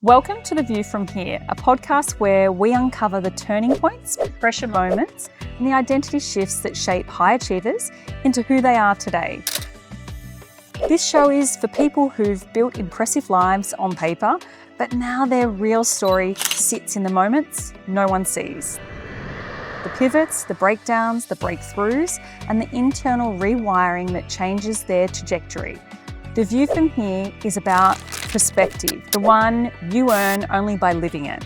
Welcome to The View From Here, a podcast where we uncover the turning points, pressure moments, and the identity shifts that shape high achievers into who they are today. This show is for people who've built impressive lives on paper, but now their real story sits in the moments no one sees. The pivots, the breakdowns, the breakthroughs, and the internal rewiring that changes their trajectory. The View From Here is about perspective, the one you earn only by living it.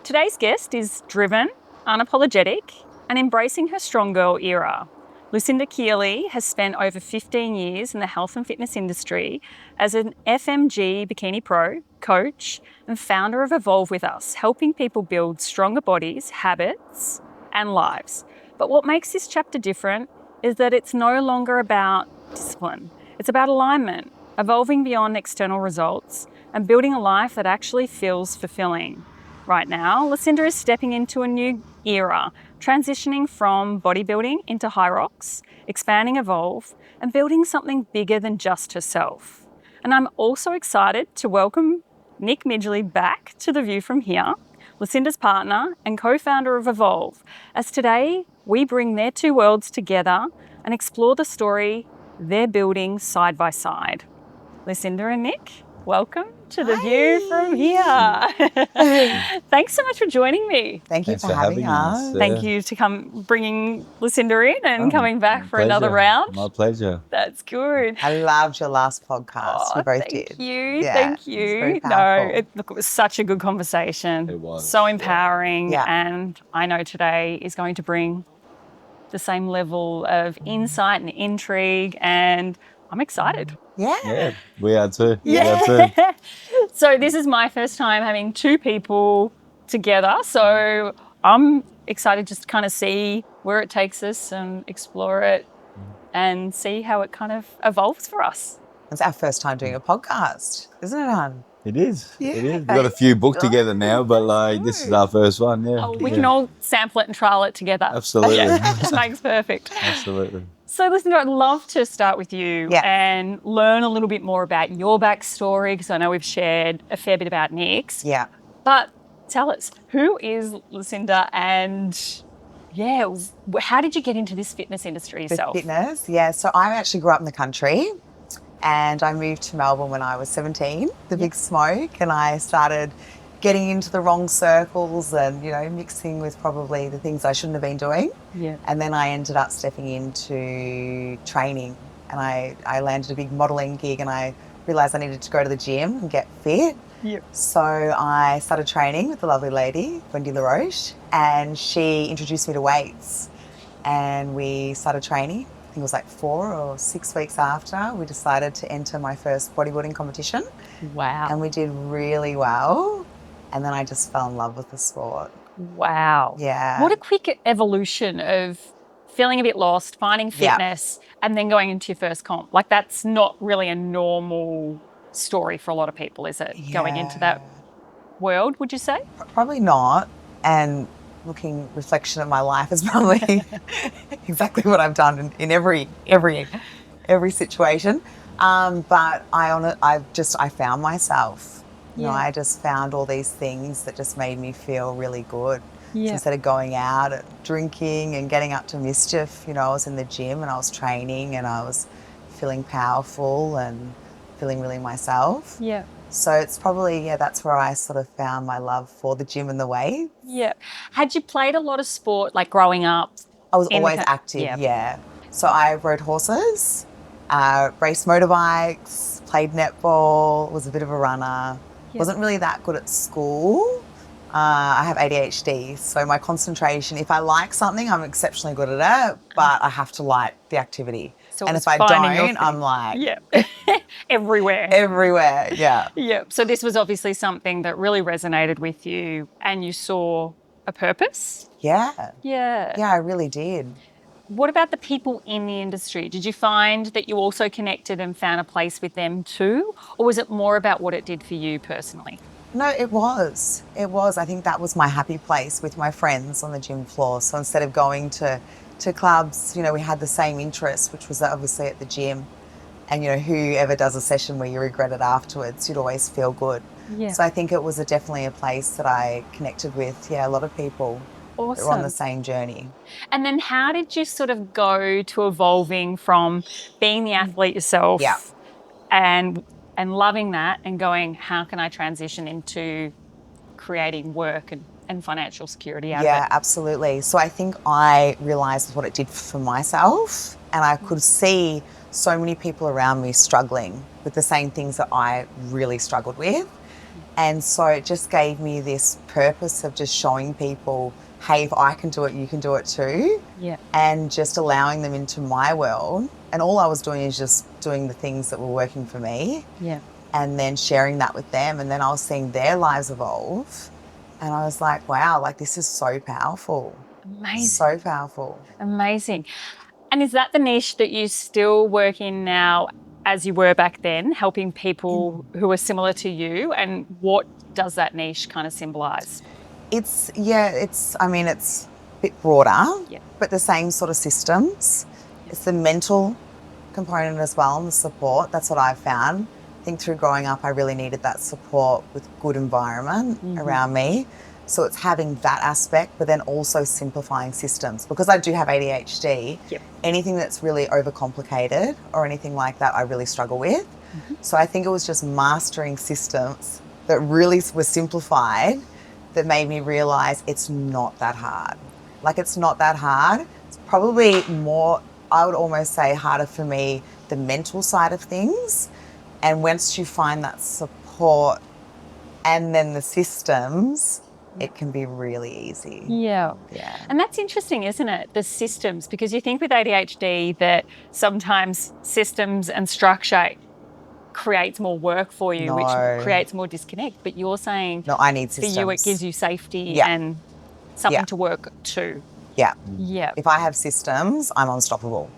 Today's guest is driven, unapologetic, and embracing her strong girl era. Lucinda Keily has spent over 15 years in the health and fitness industry as an FMG Bikini Pro coach and founder of Evolve With Us, helping people build stronger bodies, habits, and lives. But what makes this chapter different is that it's no longer about discipline. It's about alignment, evolving beyond external results, and building a life that actually feels fulfilling. Right now, Lucinda is stepping into a new era, transitioning from bodybuilding into high rocks, expanding Evolve, and building something bigger than just herself. And I'm also excited to welcome Nick Midgley back to The View From Here, Lucinda's partner and co-founder of Evolve, as today we bring their two worlds together and explore the story they're building side by side. Lucinda and Nick, welcome to The View From Here. Thanks so much for joining me. Thanks for having us. Thank you to bringing Lucinda in and coming back for another round. My pleasure. That's good. I loved your last podcast. We both did. Thank you. Thank you. It was very powerful. It was such a good conversation. It was. So empowering. Yeah. And I know today is going to bring the same level of insight and intrigue, and I'm excited. Yeah. We are too. Yeah. So this is my first time having two people together. So I'm excited just to kind of see where it takes us and explore it and see how it kind of evolves for us. It's our first time doing a podcast, isn't it, hon? It is. Yeah. It is. We've got a few booked together now, but this is our first one. Yeah. Oh, we can all sample it and trial it together. Absolutely. It makes perfect. Absolutely. So listen, I'd love to start with you Yeah. and learn a little bit more about your backstory, because I know we've shared a fair bit about Nick's. Yeah. But tell us, who is Lucinda, and how did you get into this fitness industry yourself? Fitness, yeah. So I actually grew up in the country and I moved to Melbourne when I was 17, the big smoke, and I started getting into the wrong circles and, mixing with probably the things I shouldn't have been doing. Yeah. And then I ended up stepping into training, and I landed a big modelling gig, and I realised I needed to go to the gym and get fit. Yep. So I started training with the lovely lady, Wendy LaRoche, and she introduced me to weights, and we started training. I think it was like 4 or 6 weeks after we decided to enter my first bodybuilding competition. Wow. And we did really well. And then I just fell in love with the sport. Wow. Yeah. What a quick evolution of feeling a bit lost, finding fitness, and then going into your first comp. Like, that's not really a normal story for a lot of people, is it? Yeah. Going into that world, would you say? Probably not. And reflection of my life is probably exactly what I've done in every situation. But I found myself. I just found all these things that just made me feel really good. Yeah. So instead of going out and drinking and getting up to mischief, I was in the gym and I was training and I was feeling powerful and feeling really myself. Yeah. So it's probably, that's where I sort of found my love for the gym and the weight. Yeah. Had you played a lot of sport, like growing up? I was always active, yeah. So I rode horses, raced motorbikes, played netball, was a bit of a runner. Yeah. Wasn't really that good at school. I have ADHD, so my concentration, if I like something, I'm exceptionally good at it, but I have to like the activity. So and it's if I finding your don't, thing. I'm like... Yeah. Everywhere. Everywhere, yeah. Yeah. So this was obviously something that really resonated with you, and you saw a purpose? Yeah. Yeah. Yeah, I really did. What about the people in the industry? Did you find that you also connected and found a place with them too? Or was it more about what it did for you personally? No, it was. I think that was my happy place with my friends on the gym floor. So instead of going to clubs, we had the same interests, which was obviously at the gym. And, whoever does a session where you regret it afterwards, you'd always feel good. Yeah. So I think it was definitely a place that I connected with, a lot of people that were on the Awesome. same journey. And then how did you sort of go to evolving from being the athlete yourself Yeah. and loving that and going, how can I transition into creating work and financial security out of Yeah, it? absolutely. So I think I realised what it did for myself, and I could see so many people around me struggling with the same things that I really struggled with. And so it just gave me this purpose of just showing people, hey, if I can do it, you can do it too. Yeah. And just allowing them into my world. And all I was doing is just doing the things that were working for me. Yeah. And then sharing that with them. And then I was seeing their lives evolve. And I was like, wow, like this is so powerful. Amazing. So powerful. Amazing. And is that the niche that you still work in now as you were back then, helping people who are similar to you? And what does that niche kind of symbolise? It's a bit broader, Yeah. but the same sort of systems. It's the mental component as well and the support. That's what I've found. I think through growing up, I really needed that support with good environment around me. So it's having that aspect, but then also simplifying systems. Because I do have ADHD, Yep. anything that's really overcomplicated or anything like that, I really struggle with. So I think it was just mastering systems that really were simplified that made me realise it's not that hard. Like, it's not that hard. It's probably more, I would almost say, harder for me, the mental side of things. And once you find that support and then the systems, it can be really easy. Yeah. Yeah. And that's interesting, isn't it? The systems, because you think with ADHD that sometimes systems and structure creates more work for you, which creates more disconnect. But you're saying No, I need for systems. you it gives you safety Yeah. and something Yeah. to work to. Yeah. Yeah. If I have systems, I'm unstoppable.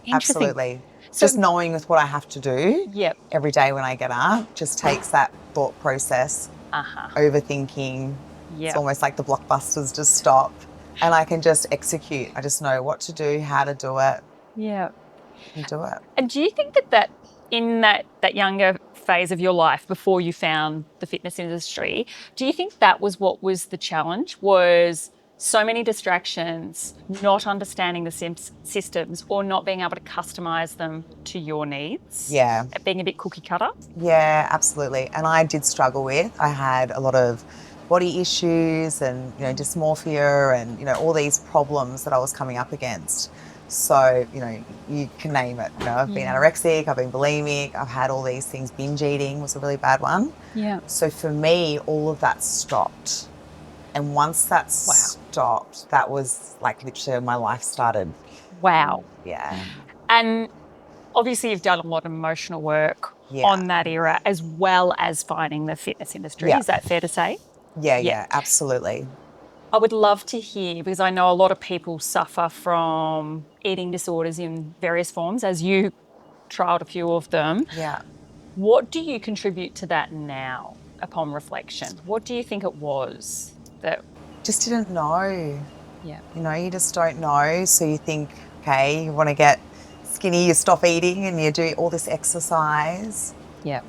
Interesting. Absolutely. So- Just knowing with what I have to do Yep. every day when I get up just takes that thought process, overthinking. Yep. It's almost like the blockbusters just stop and I can just execute. I just know what to do, how to do it, Yeah. and do it. And do you think that in that younger phase of your life before you found the fitness industry, do you think that was what was the challenge? Was so many distractions, not understanding the systems or not being able to customize them to your needs? Yeah. Being a bit cookie cutter? Yeah, absolutely. And I did struggle with, I had a lot of body issues and, dysmorphia and, all these problems that I was coming up against. So, you can name it. I've been anorexic, I've been bulimic, I've had all these things. Binge eating was a really bad one. Yeah. So for me, all of that stopped. And once that stopped, that was like literally my life started. Wow. Yeah. And obviously you've done a lot of emotional work on that era as well as finding the fitness industry. Yeah. Is that fair to say? Yeah, absolutely. I would love to hear, because I know a lot of people suffer from eating disorders in various forms, as you trialled a few of them. Yeah. What do you contribute to that now upon reflection? What do you think it was that... Just didn't know. Yeah. You just don't know. So you think, okay, you want to get skinny, you stop eating and you do all this exercise. Yeah.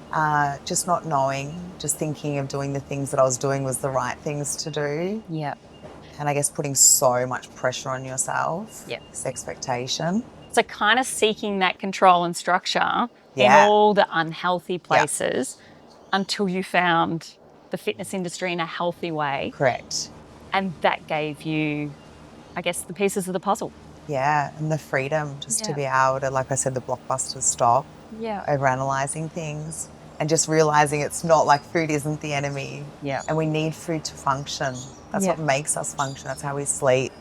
Just not knowing, just thinking of doing the things that I was doing was the right things to do. Yeah. And I guess putting so much pressure on yourself. Yeah. This expectation. So kind of seeking that control and structure in Yeah. all the unhealthy places until you found the fitness industry in a healthy way. Correct. And that gave you, I guess, the pieces of the puzzle. Yeah, and the freedom just to be able to, like I said, the blockbusters stop. Yeah. Overanalyzing things and just realising it's not like food isn't the enemy. Yeah. And we need food to function. That's what makes us function. That's how we sleep.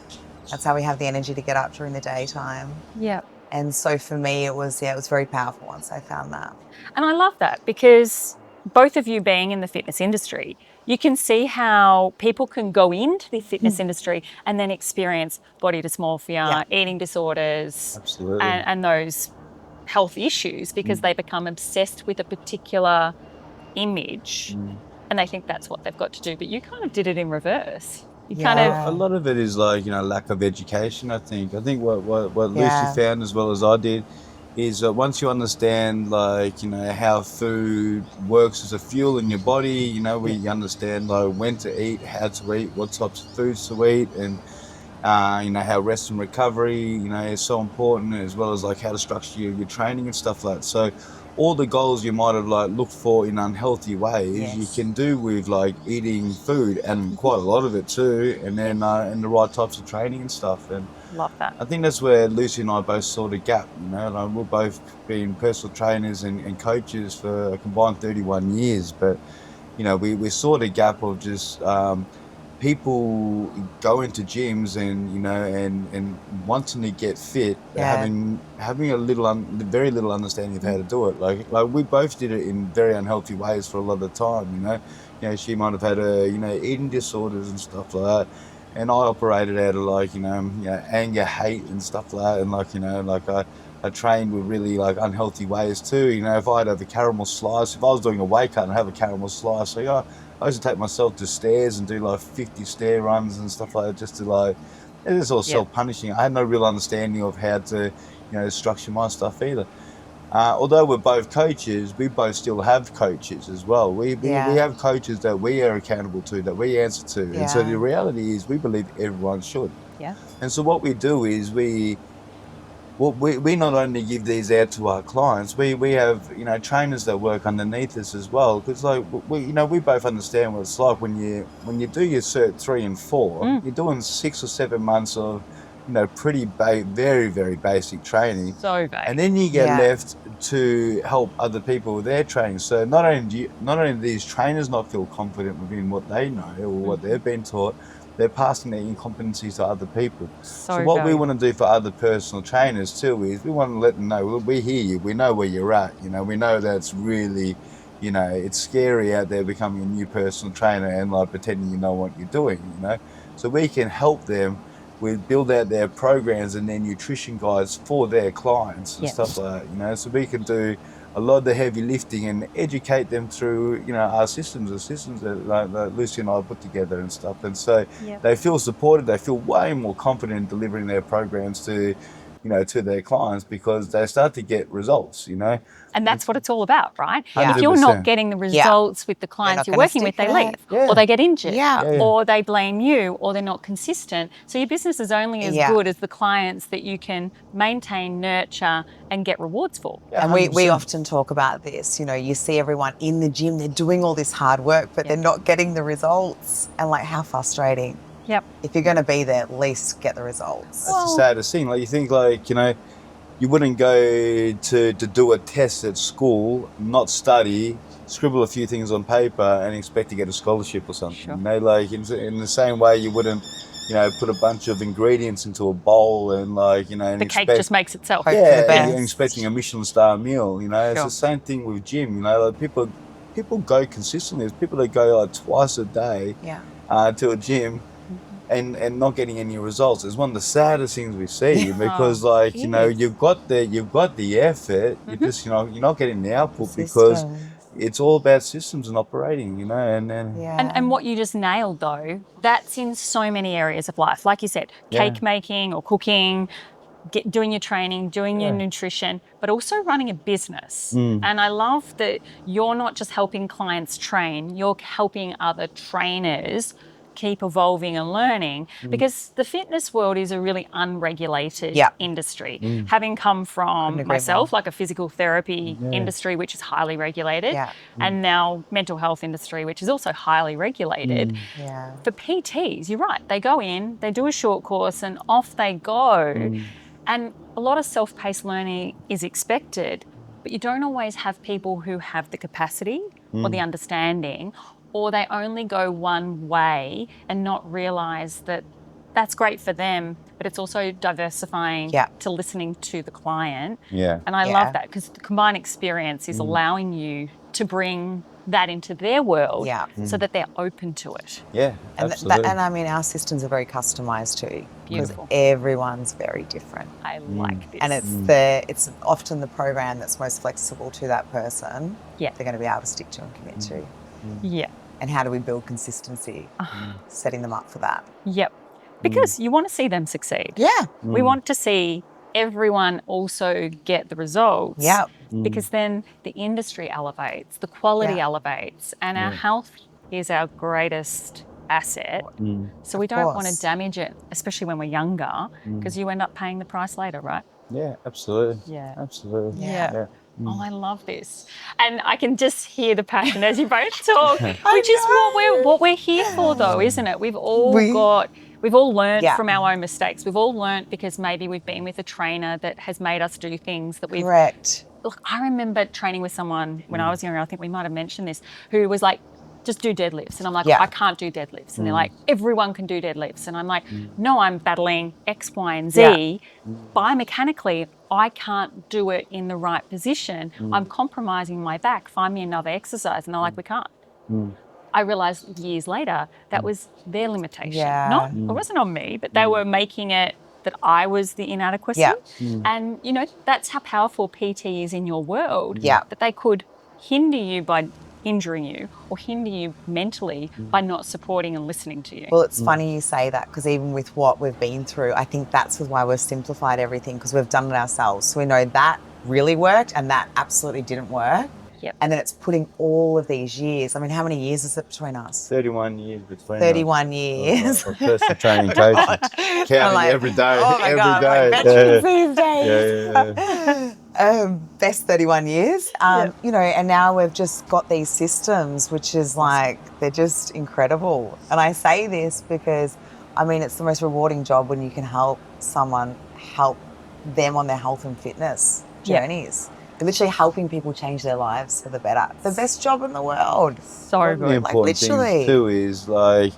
That's how we have the energy to get up during the daytime. Yeah. And so for me, it was very powerful once I found that. And I love that, because both of you being in the fitness industry, you can see how people can go into the fitness industry and then experience body dysmorphia, eating disorders, Absolutely. and those health issues because they become obsessed with a particular image and they think that's what they've got to do. But you kind of did it in reverse. You kind A of... lot of it is like, lack of education, I think. I think what Yeah. Lucy found as well as I did is once you understand, like, you know, how food works as a fuel in your body, you know, we understand like when to eat, how to eat, what types of foods to eat, and you know, how rest and recovery, you know, is so important, as well as like how to structure your training and stuff like that. So all the goals you might have like looked for in unhealthy ways, you Yes. can do with like eating food, and quite a lot of it too, and then and the right types of training and stuff. And Love that. I think that's where Lucy and I both saw the gap, you know. Like, we've both been personal trainers and coaches for a combined 31 years, but, you know, we saw the gap of just people go into gyms and, you know, and wanting to get fit, but Yeah. having very little understanding of how to do it. Like we both did it in very unhealthy ways for a lot of the time, you know. You know, she might have had you know, eating disorders and stuff like that. And I operated out of like, you know, anger, hate and stuff like that. And like, you know, like I trained with really like unhealthy ways too. You know, if I'd have a caramel slice, if I was doing a weight cut and have a caramel slice, so yeah, I used to take myself to stairs and do like 50 stair runs and stuff like that, just to like, it was all self-punishing. I had no real understanding of how to, you know, structure my stuff either. Although we're both coaches, we both still have coaches as well. We have coaches that we are accountable to, that we answer to. And so the reality is we believe everyone should. Yeah. And so what we do is we not only give these out to our clients, we have, you know, trainers that work underneath us as well. Because like you know, we both understand what it's like when you do your Cert 3 and 4, you're doing 6 or 7 months of, you know, pretty very, very basic training. So vague. And then you get left to help other people with their training. So not only do these trainers not feel confident within what they know or what they've been taught, they're passing their incompetencies to other people. So what we want to do for other personal trainers too is we want to let them know, well, we hear you, we know where you're at, you know, we know that's really, you know, it's scary out there becoming a new personal trainer and like pretending you know what you're doing, you know. So we can help them with build out their programs and their nutrition guides for their clients and stuff like that, you know. So we can do a lot of the heavy lifting and educate them through, you know, our systems, the systems that Lucy and I put together and stuff. And so they feel supported, they feel way more confident in delivering their programs to, you know, to their clients, because they start to get results, you know. And that's what it's all about, right? Yeah. If you're 100%. not getting the results with the clients you're gonna working with, stick they with leave, it. or they get injured, Yeah. or they blame you, or they're not consistent. So your business is only as good as the clients that you can maintain, nurture, and get rewards for. Yeah, And we 100%. often talk about this, you know, you see everyone in the gym, they're doing all this hard work, but they're not getting the results. And like, how frustrating. Yep. If you're going to be there, at least get the results. That's the saddest thing. Like, you think, like, you know, you wouldn't go to do a test at school, not study, scribble a few things on paper and expect to get a scholarship or something. Sure. You know, like in the same way you wouldn't, you know, put a bunch of ingredients into a bowl and, like, you know, and The cake just makes itself. Hope for the yeah, best. you're expecting a Michelin star meal. You know, it's Sure. the same thing with gym. You know, like people go consistently. There's people that go like twice a day to a gym. And not getting any results is one of the saddest things we see, because like, you know, you've got the effort, you just, you know, you're not getting the output because it's all about systems and operating, you know. And what you just nailed though, that's in so many areas of life. Like you said, cake making or cooking, doing your training, doing your nutrition, but also running a business. And I love that you're not just helping clients train, you're helping other trainers keep evolving and learning, because the fitness world is a really unregulated industry. Having come from myself, like a physical therapy industry, which is highly regulated, and now mental health industry, which is also highly regulated. For PTs, you're right, they go in, they do a short course and off they go. And a lot of self-paced learning is expected, but you don't always have people who have the capacity or the understanding, or they only go one way and not realise that that's great for them, but it's also diversifying to listening to the client. And I love that, because the combined experience is allowing you to bring that into their world so that they're open to it. Yeah, absolutely. And I mean, our systems are very customised too. Beautiful. Because everyone's very different. I like this. And it's often the program that's most flexible to that person they're going to be able to stick to and commit to. Yeah. And how do we build consistency? Setting them up for that. Yep. Because you want to see them succeed. Yeah. We want to see everyone also get the results. Yep. Because then the industry elevates, the quality Yeah. elevates, and our health is our greatest asset. So we Of don't want to course. damage it, especially when we're younger, because you end up paying the price later, right? Yeah, absolutely. Yeah. Absolutely. Yeah. Oh, I love this. And I can just hear the passion as you both talk, which is what we're here for though, isn't it? We've all learned Yeah. from our own mistakes. We've all learned because maybe we've been with a trainer that has made us do things that we've Correct. Look, I remember training with someone when I was younger, I think we might have mentioned this, who was like, just do deadlifts. And I'm like, Yeah. I can't do deadlifts. And they're like, everyone can do deadlifts. And I'm like, no, I'm battling X, Y, and Z. Biomechanically, I can't do it in the right position. I'm compromising my back. Find me another exercise. And they're like, we can't. I realized years later that was their limitation. Yeah. It wasn't on me, but they were making it that I was the inadequacy. Yeah. And, you know, that's how powerful PT is in your world. Yeah. That they could hinder you by injuring you or hinder you mentally by not supporting and listening to you. Well, it's funny you say that because even with what we've been through, I think that's why we've simplified everything because we've done it ourselves. So we know that really worked and that absolutely didn't work. Yep. And then it's putting all of these years. I mean, how many years is it between us? 31 years between 31 years. Of personal training coaching. Counting like, every day. Oh my every God, day. like Veterans these days. Yeah. Best 31 years. You know, and now we've just got these systems, which is like, they're just incredible. And I say this because, I mean, it's the most rewarding job when you can help someone help them on their health and fitness journeys. They're literally helping people change their lives for the better. The best job in the world. So The good. important thing too is like,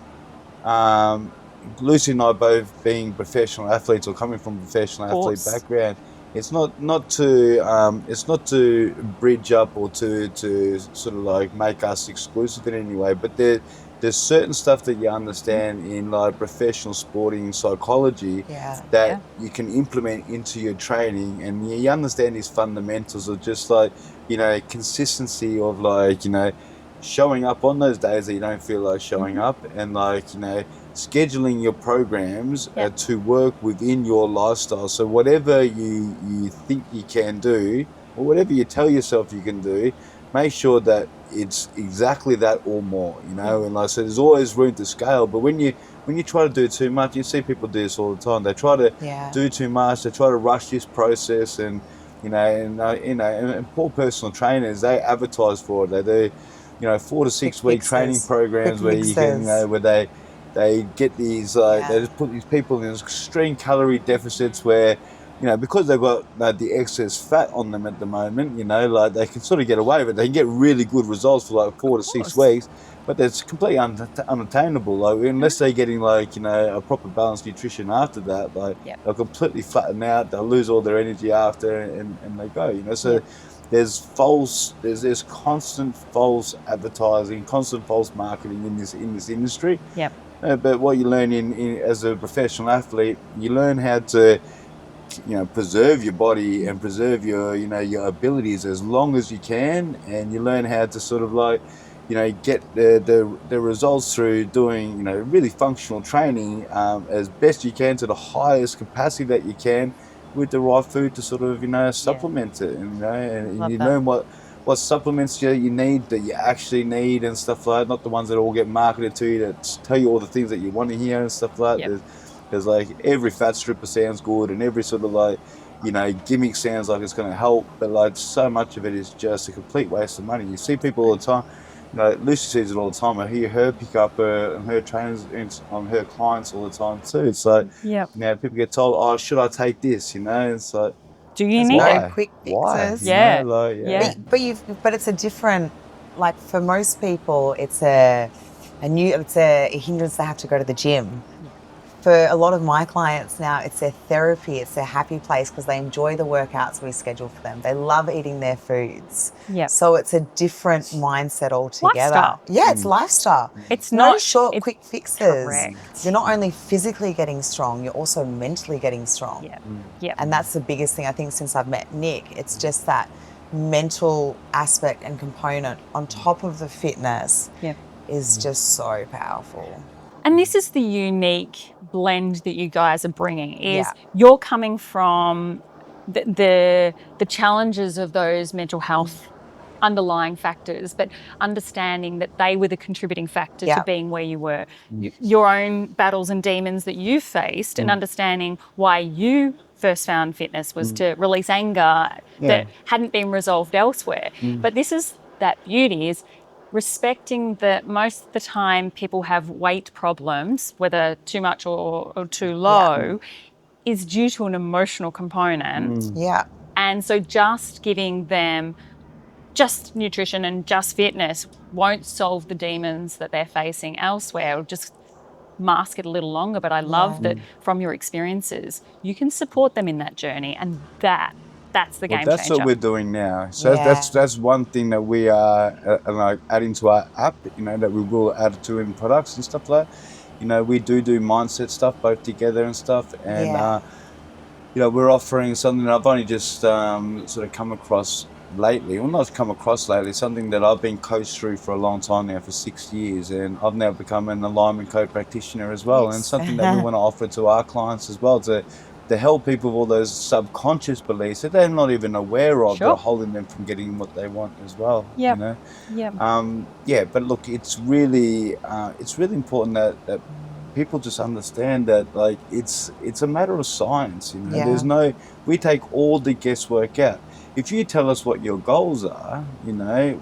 Lucy and I both being professional athletes or coming from a professional athlete background. It's not to bridge up or to sort of like make us exclusive in any way, but there's certain stuff that you understand in like professional sporting psychology that you can implement into your training, and you understand these fundamentals of just like, you know, consistency of like, you know, showing up on those days that you don't feel like showing up, and like, you know, scheduling your programs to work within your lifestyle. So whatever you think you can do or whatever you tell yourself you can do, make sure that it's exactly that or more, you know. And like, so there's always room to scale, but when you try to do too much, you see people do this all the time. They try to do too much, they try to rush this process, and and poor personal trainers, they advertise for it. They do, you know, 4 to 6 week training programs where you can, you know, where they get these they just put these people in extreme calorie deficits where, you know, because they've got the excess fat on them at the moment, you know, like they can sort of get away with it. They can get really good results for like 4 to 6 weeks, but that's completely unattainable. Like unless they're getting like, you know, a proper balanced nutrition after that, like they'll completely flatten out. They'll lose all their energy after, and they go, you know. So there's constant false advertising, constant false marketing in this industry. Yep. But what you learn in as a professional athlete, you learn how to, you know, preserve your body and preserve your, you know, your abilities as long as you can, and you learn how to sort of like, you know, get the results through doing, you know, really functional training as best you can to the highest capacity that you can with the right food to sort of, you know, supplement it, and, you know, and you learn what supplements you need, that you actually need, and stuff like that. Not the ones that all get marketed to you that tell you all the things that you want to hear and stuff like that. There's like every fat stripper sounds good, and every sort of like, you know, gimmick sounds like it's going to help, but like so much of it is just a complete waste of money. You see people all the time. You know, Lucy sees it all the time. I hear her pick up her trainers on her clients all the time too. It's like, you know, people get told, "Oh, should I take this?" You know, it's like, do you need no quick fixes? Why? Yeah. You know, like, But it's a different, like for most people, it's a hindrance. They have to go to the gym. For a lot of my clients now, it's their therapy, it's their happy place because they enjoy the workouts we schedule for them. They love eating their foods. Yep. So it's a different mindset altogether. Lifestyle. Yeah, it's lifestyle. It's no not short, quick fixes. Correct. You're not only physically getting strong, you're also mentally getting strong. Yeah. And that's the biggest thing I think since I've met Nick. It's just that mental aspect and component on top of the fitness is just so powerful. And this is the unique blend that you guys are bringing, is Yeah. you're coming from the challenges of those mental health underlying factors, but understanding that they were the contributing factor to Yeah. being where you were. Your own battles and demons that you faced, and understanding why you first found fitness was to release anger that hadn't been resolved elsewhere. But this is that beauty, is respecting that most of the time people have weight problems, whether too much or too low, is due to an emotional component. Yeah. And so just giving them just nutrition and just fitness won't solve the demons that they're facing elsewhere. It'll just mask it a little longer. But I love that from your experiences, you can support them in that journey, and that's the Well, game that's what changer. we're doing now. So Yeah. that's one thing that we are like adding to our app. That we will add to in products and stuff like that. We do mindset stuff both together and stuff, and Yeah. we're offering something that I've only just sort of come across lately. Well, not come across lately. Something that I've been coached through for a long time now, for 6 years, and I've now become an alignment code practitioner as well. And Yes. something that we want to offer to our clients as well, to help people with all those subconscious beliefs that they're not even aware of, that are holding them from getting what they want as well. Yep. But look, it's really important that people just understand that, like, it's a matter of science. Yeah. We take all the guesswork out. If you tell us what your goals are,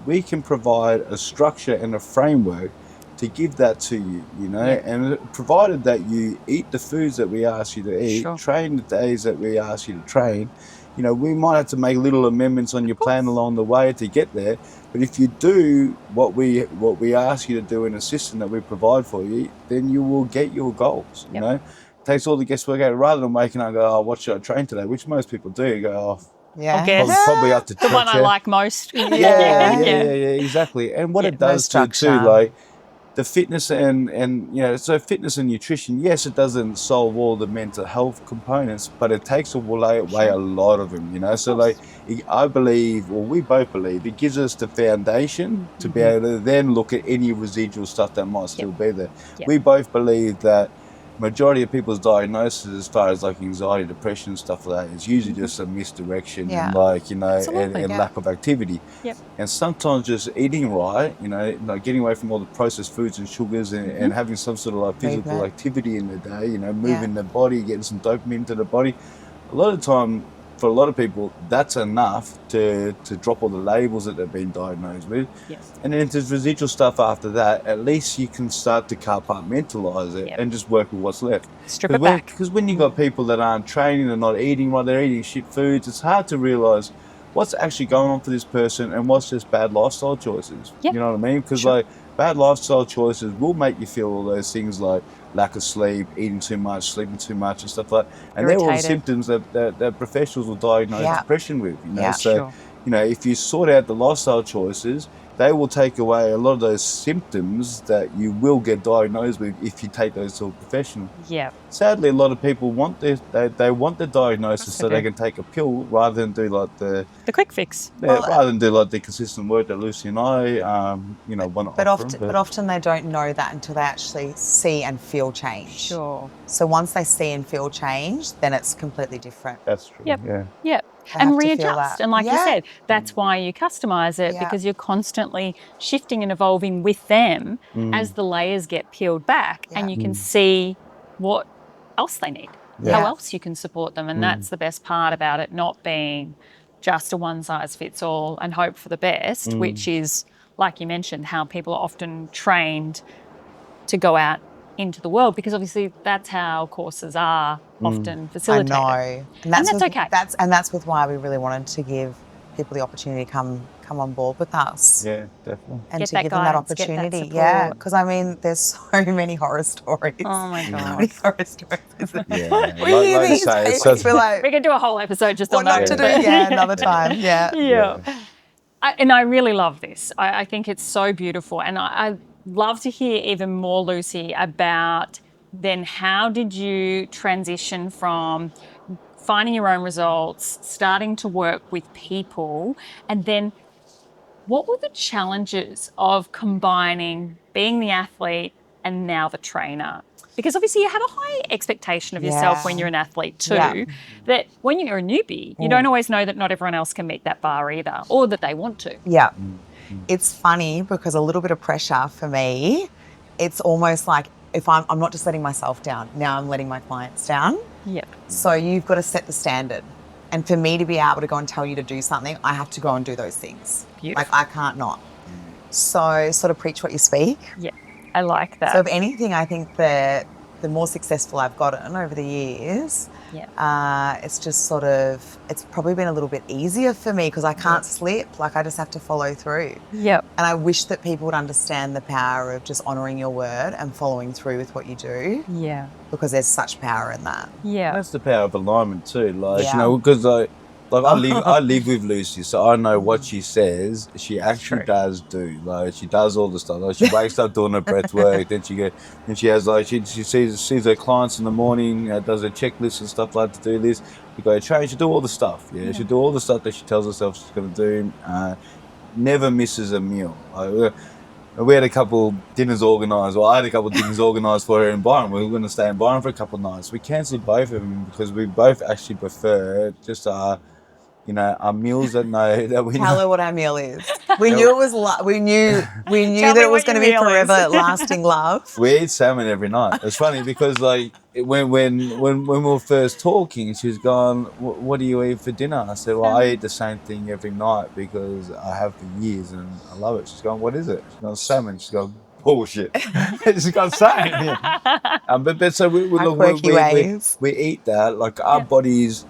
we can provide a structure and a framework to give that to you, and provided that you eat the foods that we ask you to eat, train the days that we ask you to train. We might have to make little amendments on your plan along the way to get there, but if you do what we ask you to do in a system that we provide for you, then you will get your goals. It takes all the guesswork out, rather than waking up and go, oh, what should I train today? Which most people do. You go, oh, Yeah. guess. probably up to The one I like most. yeah, exactly. And what it does too, like the fitness and so fitness and nutrition, yes, it doesn't solve all the mental health components, but it takes away a lot of them. So like, I believe, or we both believe, it gives us the foundation to be able to then look at any residual stuff that might still be there. We both believe that majority of people's diagnosis, as far as like anxiety, depression, stuff like that, is usually just a misdirection and and lack of activity. And sometimes just eating right, like getting away from all the processed foods and sugars, and having some sort of like physical activity in the day, moving the body, getting some dopamine into the body. A lot of the time, for a lot of people, that's enough to drop all the labels that they've been diagnosed with. And then if there's residual stuff after that, at least you can start to compartmentalize it and just work with what's left. Strip it back. Because when you've got people that aren't training, they're not eating right, they're eating shit foods, it's hard to realise what's actually going on for this person and what's just bad lifestyle choices. You know what I mean? Because like, bad lifestyle choices will make you feel all those things like lack of sleep, eating too much, sleeping too much, and stuff like that. And they're all the symptoms that professionals will diagnose depression with. If you sort out the lifestyle choices, they will take away a lot of those symptoms that you will get diagnosed with if you take those to a professional. Sadly, a lot of people want they want the diagnosis so they can take a pill rather than do like the quick fix. Rather than do like the consistent work that Lucy and I, want to offer. But often they don't know that until they actually see and feel change. Sure. So once they see and feel change, then it's completely different. That's true. Yeah. And readjust. And like you said, that's why you customise it, because you're constantly shifting and evolving with them as the layers get peeled back, and you can see what else they need, how else you can support them. And that's the best part about it not being just a one-size-fits-all and hope for the best, which is, like you mentioned, how people are often trained to go out into the world, because obviously that's how courses are often facilitated. I know. And that's okay. That's with why we really wanted to give people the opportunity to come on board with us. Yeah, definitely. And get to that give them that guidance, get that opportunity. support. Because I mean, there's so many horror stories. Oh my God. How many horror stories is there? Yeah, We hear like you these say, it's papers, such- we're like, We could do a whole episode just on what not that. to do? Yeah, another time. Yeah. And I really love this. I think it's so beautiful. And I'd love to hear even more, Lucy, about then how did you transition from finding your own results, starting to work with people, and then what were the challenges of combining being the athlete and now the trainer? Because obviously you have a high expectation of yourself when you're an athlete too, Yeah. that when you're a newbie, you don't always know that not everyone else can meet that bar either, or that they want to. Yeah. It's funny because a little bit of pressure for me, it's almost like if I'm not just letting myself down, now I'm letting my clients down. Yep. So you've got to set the standard. And for me to be able to go and tell you to do something, I have to go and do those things. Beautiful. Like I can't not. So sort of preach what you speak. Yeah, I like that. So if anything, I think that the more successful I've gotten over the years, it's just sort of, it's probably been a little bit easier for me because I can't slip. Like I just have to follow through. Yep. And I wish that people would understand the power of just honouring your word and following through with what you do. Yeah. Because there's such power in that. Yeah. That's the power of alignment too. Like, Yeah. you know, because I live with Lucy, so I know what she says. She actually does do. Like, she does all the stuff. Like, she wakes up doing her breath work. Then she has like she sees her clients in the morning. Does her checklist and stuff like to do this. We go to train. She do all the stuff. Yeah, she do all the stuff that she tells herself she's going to do. Never misses a meal. We had a couple dinners organised, or I had a couple dinners organised for her in Byron. We were going to stay in Byron for a couple of nights. We cancelled both of them because we both actually prefer just our meals that we Tell her what our meal is. We knew it was. We knew Tell that me it was what going to your be meal is. forever lasting love. We eat salmon every night. It's funny because like when we were first talking, she was going, "What do you eat for dinner?" I said, "Well, I eat the same thing every night because I have for years and I love it." She's going, "What is it?" She's going, "Salmon." She's going, "Bullshit." She's got salmon. Yeah. But so we eat that like our bodies.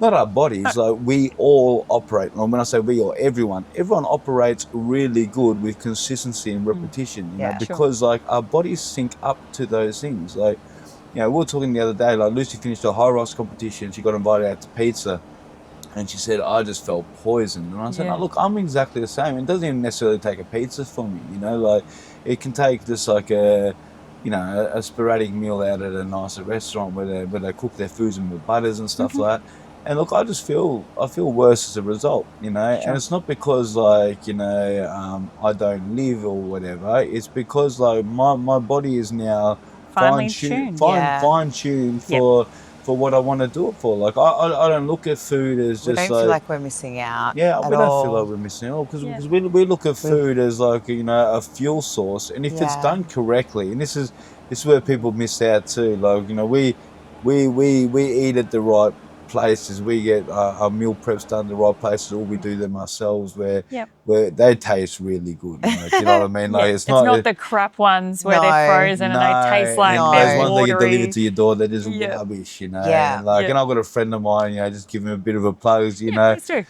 Not our bodies, like we all operate, and when I say we all, everyone operates really good with consistency and repetition, you know, because like our bodies sync up to those things. Like, you know, we were talking the other day, like Lucy finished a high rocks competition, she got invited out to pizza, and she said, I just felt poisoned. And I said, no, look, I'm exactly the same. It doesn't even necessarily take a pizza for me, you know, like it can take just like a sporadic meal out at a nicer restaurant where they cook their foods in with butters and stuff like that. And look, I feel worse as a result, you know, and it's not because like, you know, I don't live or whatever. It's because like my body is now fine-tuned for what I want to do it for. Like I don't look at food as we just don't feel like we're missing out. Yeah, we don't feel like we're missing out because we look at food as like, you know, a fuel source, and if it's done correctly, and this is where people miss out too. Like, you know, we eat at the right places, we get our meal preps done in the right places, or we do them ourselves where they taste really good. You know, do you know what I mean? Like it's not the crap ones where they're frozen and they taste like they're those ones watery. they get delivered to your door, they're just rubbish, you know. And like, and I've got a friend of mine, you know, just give him a bit of a plug, you know. It's true.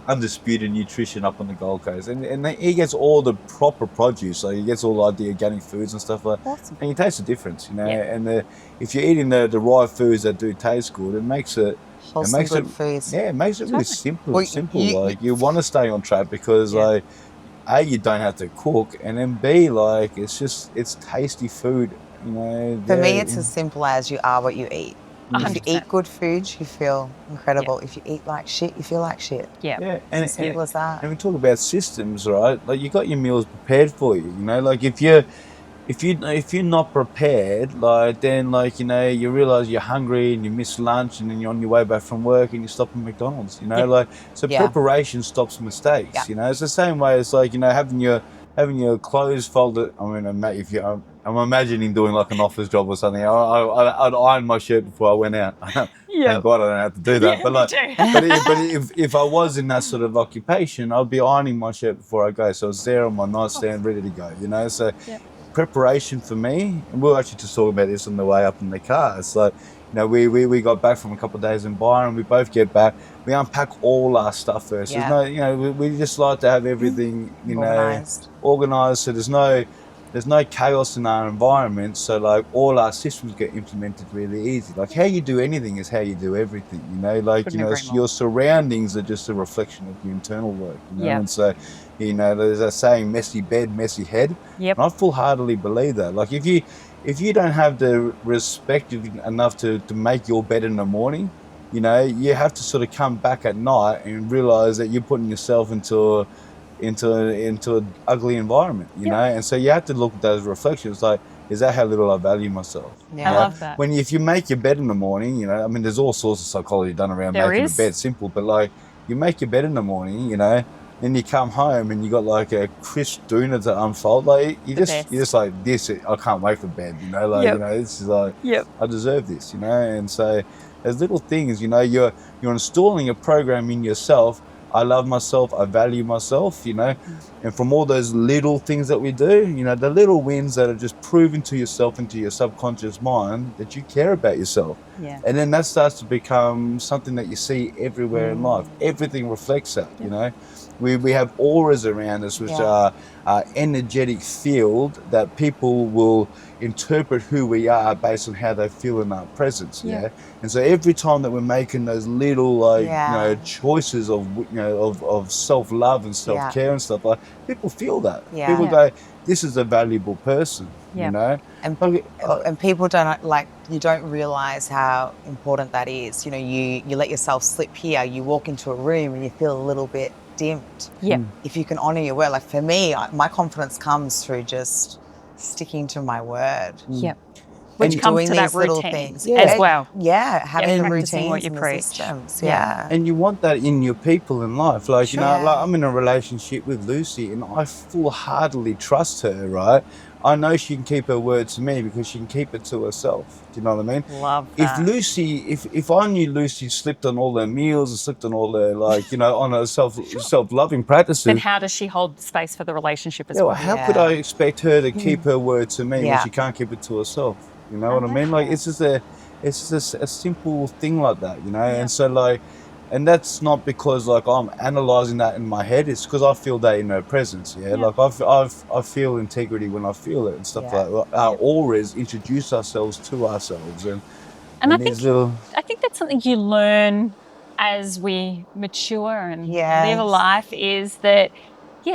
Undisputed Nutrition up on the Gold Coast, and he gets all the proper produce, like he gets all like the organic foods and stuff like that. Awesome. And you taste the difference, you know. And if you're eating the right foods that do taste good, it makes it foods. Yeah, it makes it really simple. Like you want to stay on track because like A, you don't have to cook, and then B, like it's tasty food, you know. For me, it's as simple as you are what you eat. 100%. If you eat good food, you feel incredible. If you eat like shit, you feel like shit. And it's as simple as that. And we talk about systems, right? Like you got your meals prepared for you, you know. Like if you're not prepared, like then like, you know, you realise you're hungry and you miss lunch, and then you're on your way back from work and you stop at McDonald's, you know, like so preparation stops mistakes. You know, it's the same way as like, you know, having your clothes folded. I mean, I'm imagining doing like an office job or something. I'd iron my shirt before I went out. Thank God I don't have to do that. But like, but if I was in that sort of occupation, I'd be ironing my shirt before I go, so it's there on my nightstand, ready to go. You know, so. Preparation for me, and we were actually just talking about this on the way up in the car. It's like, you know, we got back from a couple of days in Byron. We both get back. We unpack all our stuff first. There's no, you know, we just like to have everything, you know, organised. So there's no chaos in our environment. So like all our systems get implemented really easy. Like how you do anything is how you do everything. You know, like your surroundings are just a reflection of your internal work. You know, and so. You know, there's a saying, messy bed, messy head. And I full-heartedly believe that. Like if you don't have the respect enough to make your bed in the morning, you know, you have to sort of come back at night and realise that you're putting yourself into into an ugly environment, you know. And so you have to look at those reflections, like, is that how little I value myself? Yeah. I love that. If you make your bed in the morning, you know, I mean, there's all sorts of psychology done around There making is. a bed simple, but like, you make your bed in the morning, you know, then you come home and you got like a crisp doona to unfold. Like, you're just like, this, I can't wait for bed, you know, like, you know, this is like, I deserve this, you know. And so there's little things, you know, you're installing a program in yourself. I love myself, I value myself, you know. And from all those little things that we do, you know, the little wins that are just proven to yourself and to your subconscious mind that you care about yourself. Yeah. And then that starts to become something that you see everywhere in life. Everything reflects that, you know. We have auras around us, which are energetic field that people will interpret who we are based on how they feel in our presence. Yeah. And so every time that we're making those little like you know choices of of self-love and self-care and stuff, like, people feel that. People go, this is a valuable person. You know. And people don't, like, you don't realize how important that is. You know, you let yourself slip here, you walk into a room and you feel a little bit dimmed. If you can honor your word, like for me, my confidence comes through just sticking to my word. Which comes doing to that these little routine things as well. Having the practicing what routines you and the preach. systems. And you want that in your people in life. Like, you know, like I'm in a relationship with Lucy and I full-heartedly trust her, right? I know she can keep her word to me because she can keep it to herself. Do you know what I mean? Love that. If I knew Lucy slipped on all her meals and slipped on all her, like, you know, on her self-loving practices, then how does she hold space for the relationship as well? Well, how could I expect her to keep her word to me when she can't keep it to herself? You know what I mean? Like, it's just a simple thing like that, you know. And so, like, and that's not because like I'm analyzing that in my head. It's because I feel that in her presence. Like I feel integrity when I feel it and stuff like that. Our auras introduce ourselves to ourselves, and I think that's something you learn as we mature and live a life, is that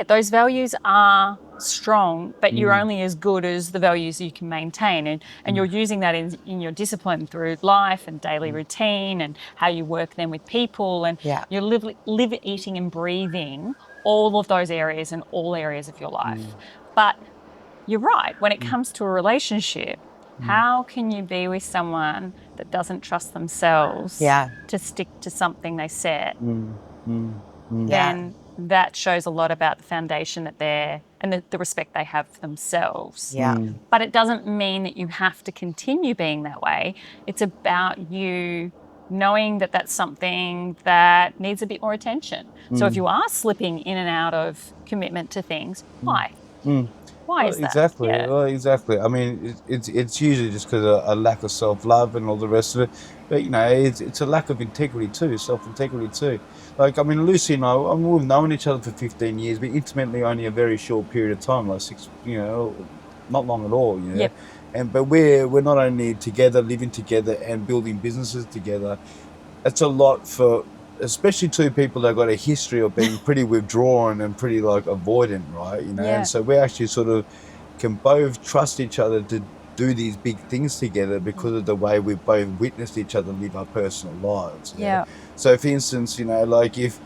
those values are strong, but you're only as good as the values you can maintain, and you're using that in your discipline through life and daily routine and how you work then with people, and you're live eating and breathing all of those areas and all areas of your life. But you're right, when it comes to a relationship, how can you be with someone that doesn't trust themselves to stick to something they said? Then that shows a lot about the foundation that they're and the respect they have for themselves. But it doesn't mean that you have to continue being that way. It's about you knowing that that's something that needs a bit more attention. So if you are slipping in and out of commitment to things, why? Why is that? Exactly. Well, exactly. I mean, it's usually just because of a lack of self-love and all the rest of it. But, you know, it's a lack of integrity too, self-integrity too. Like, I mean, Lucy and we've known each other for 15 years, but intimately only a very short period of time, like 6, you know, not long at all, you know. But we're not only together, living together and building businesses together. That's a lot for, especially two people that got a history of being pretty withdrawn and pretty like avoidant, right? You know, and so we actually sort of can both trust each other to do these big things together because of the way we've both witnessed each other live our personal lives. So, for instance, you know, like if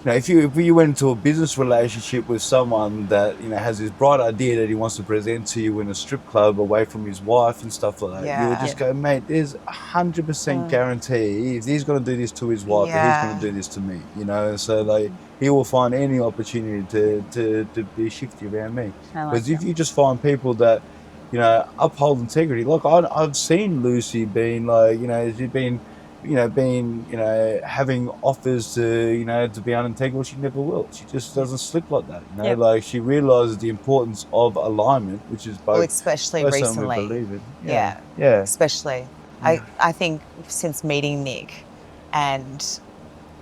you went into a business relationship with someone that, you know, has this bright idea that he wants to present to you in a strip club away from his wife and stuff like that, you would just go, mate, there's 100% guarantee if he's going to do this to his wife, that he's going to do this to me, you know. So, like, he will find any opportunity to be shifty around me. Because if you just find people that, you know, uphold integrity, like I've seen Lucy being like, you know, she's been, you know, having offers to, you know, to be unintegral. She never will. She just doesn't slip like that. You know, like she realizes the importance of alignment, which is both. Well, especially recently. Especially. I think since meeting Nick, and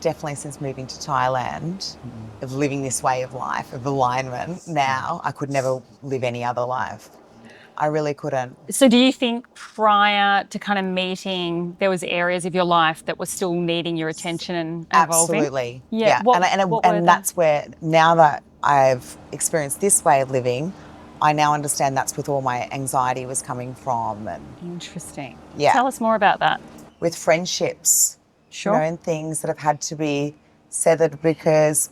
definitely since moving to Thailand, of living this way of life, of alignment now, I could never live any other life. I really couldn't. So do you think prior to kind of meeting, there was areas of your life that were still needing your attention and evolving? Absolutely. Yeah. And that's where, now that I've experienced this way of living, I now understand that's with all my anxiety was coming from. And interesting. Tell us more about that. With friendships, you know, and things that have had to be severed because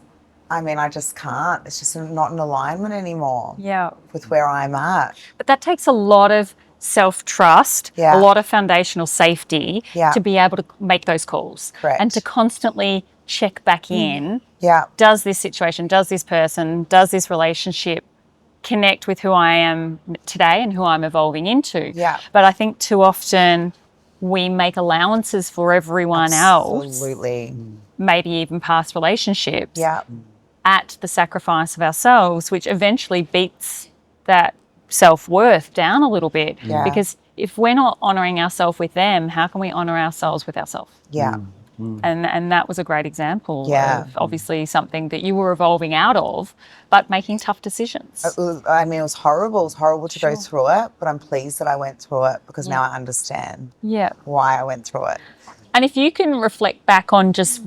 I mean, I just can't. It's just not in alignment anymore Yeah. with where I'm at. But that takes a lot of self-trust, Yeah. a lot of foundational safety Yeah. to be able to make those calls. Correct. And to constantly check back in. Yeah. Does this situation, does this person, does this relationship connect with who I am today and who I'm evolving into? Yeah. But I think too often we make allowances for everyone else, Absolutely. maybe even past relationships, Yeah. at the sacrifice of ourselves, which eventually beats that self-worth down a little bit. Yeah. Because if we're not honouring ourselves with them, how can we honour ourselves with ourselves? Yeah. And that was a great example Yeah. of obviously something that you were evolving out of, but making tough decisions. It was horrible. It was horrible to go through it, but I'm pleased that I went through it because now I understand Yeah. why I went through it. And if you can reflect back on just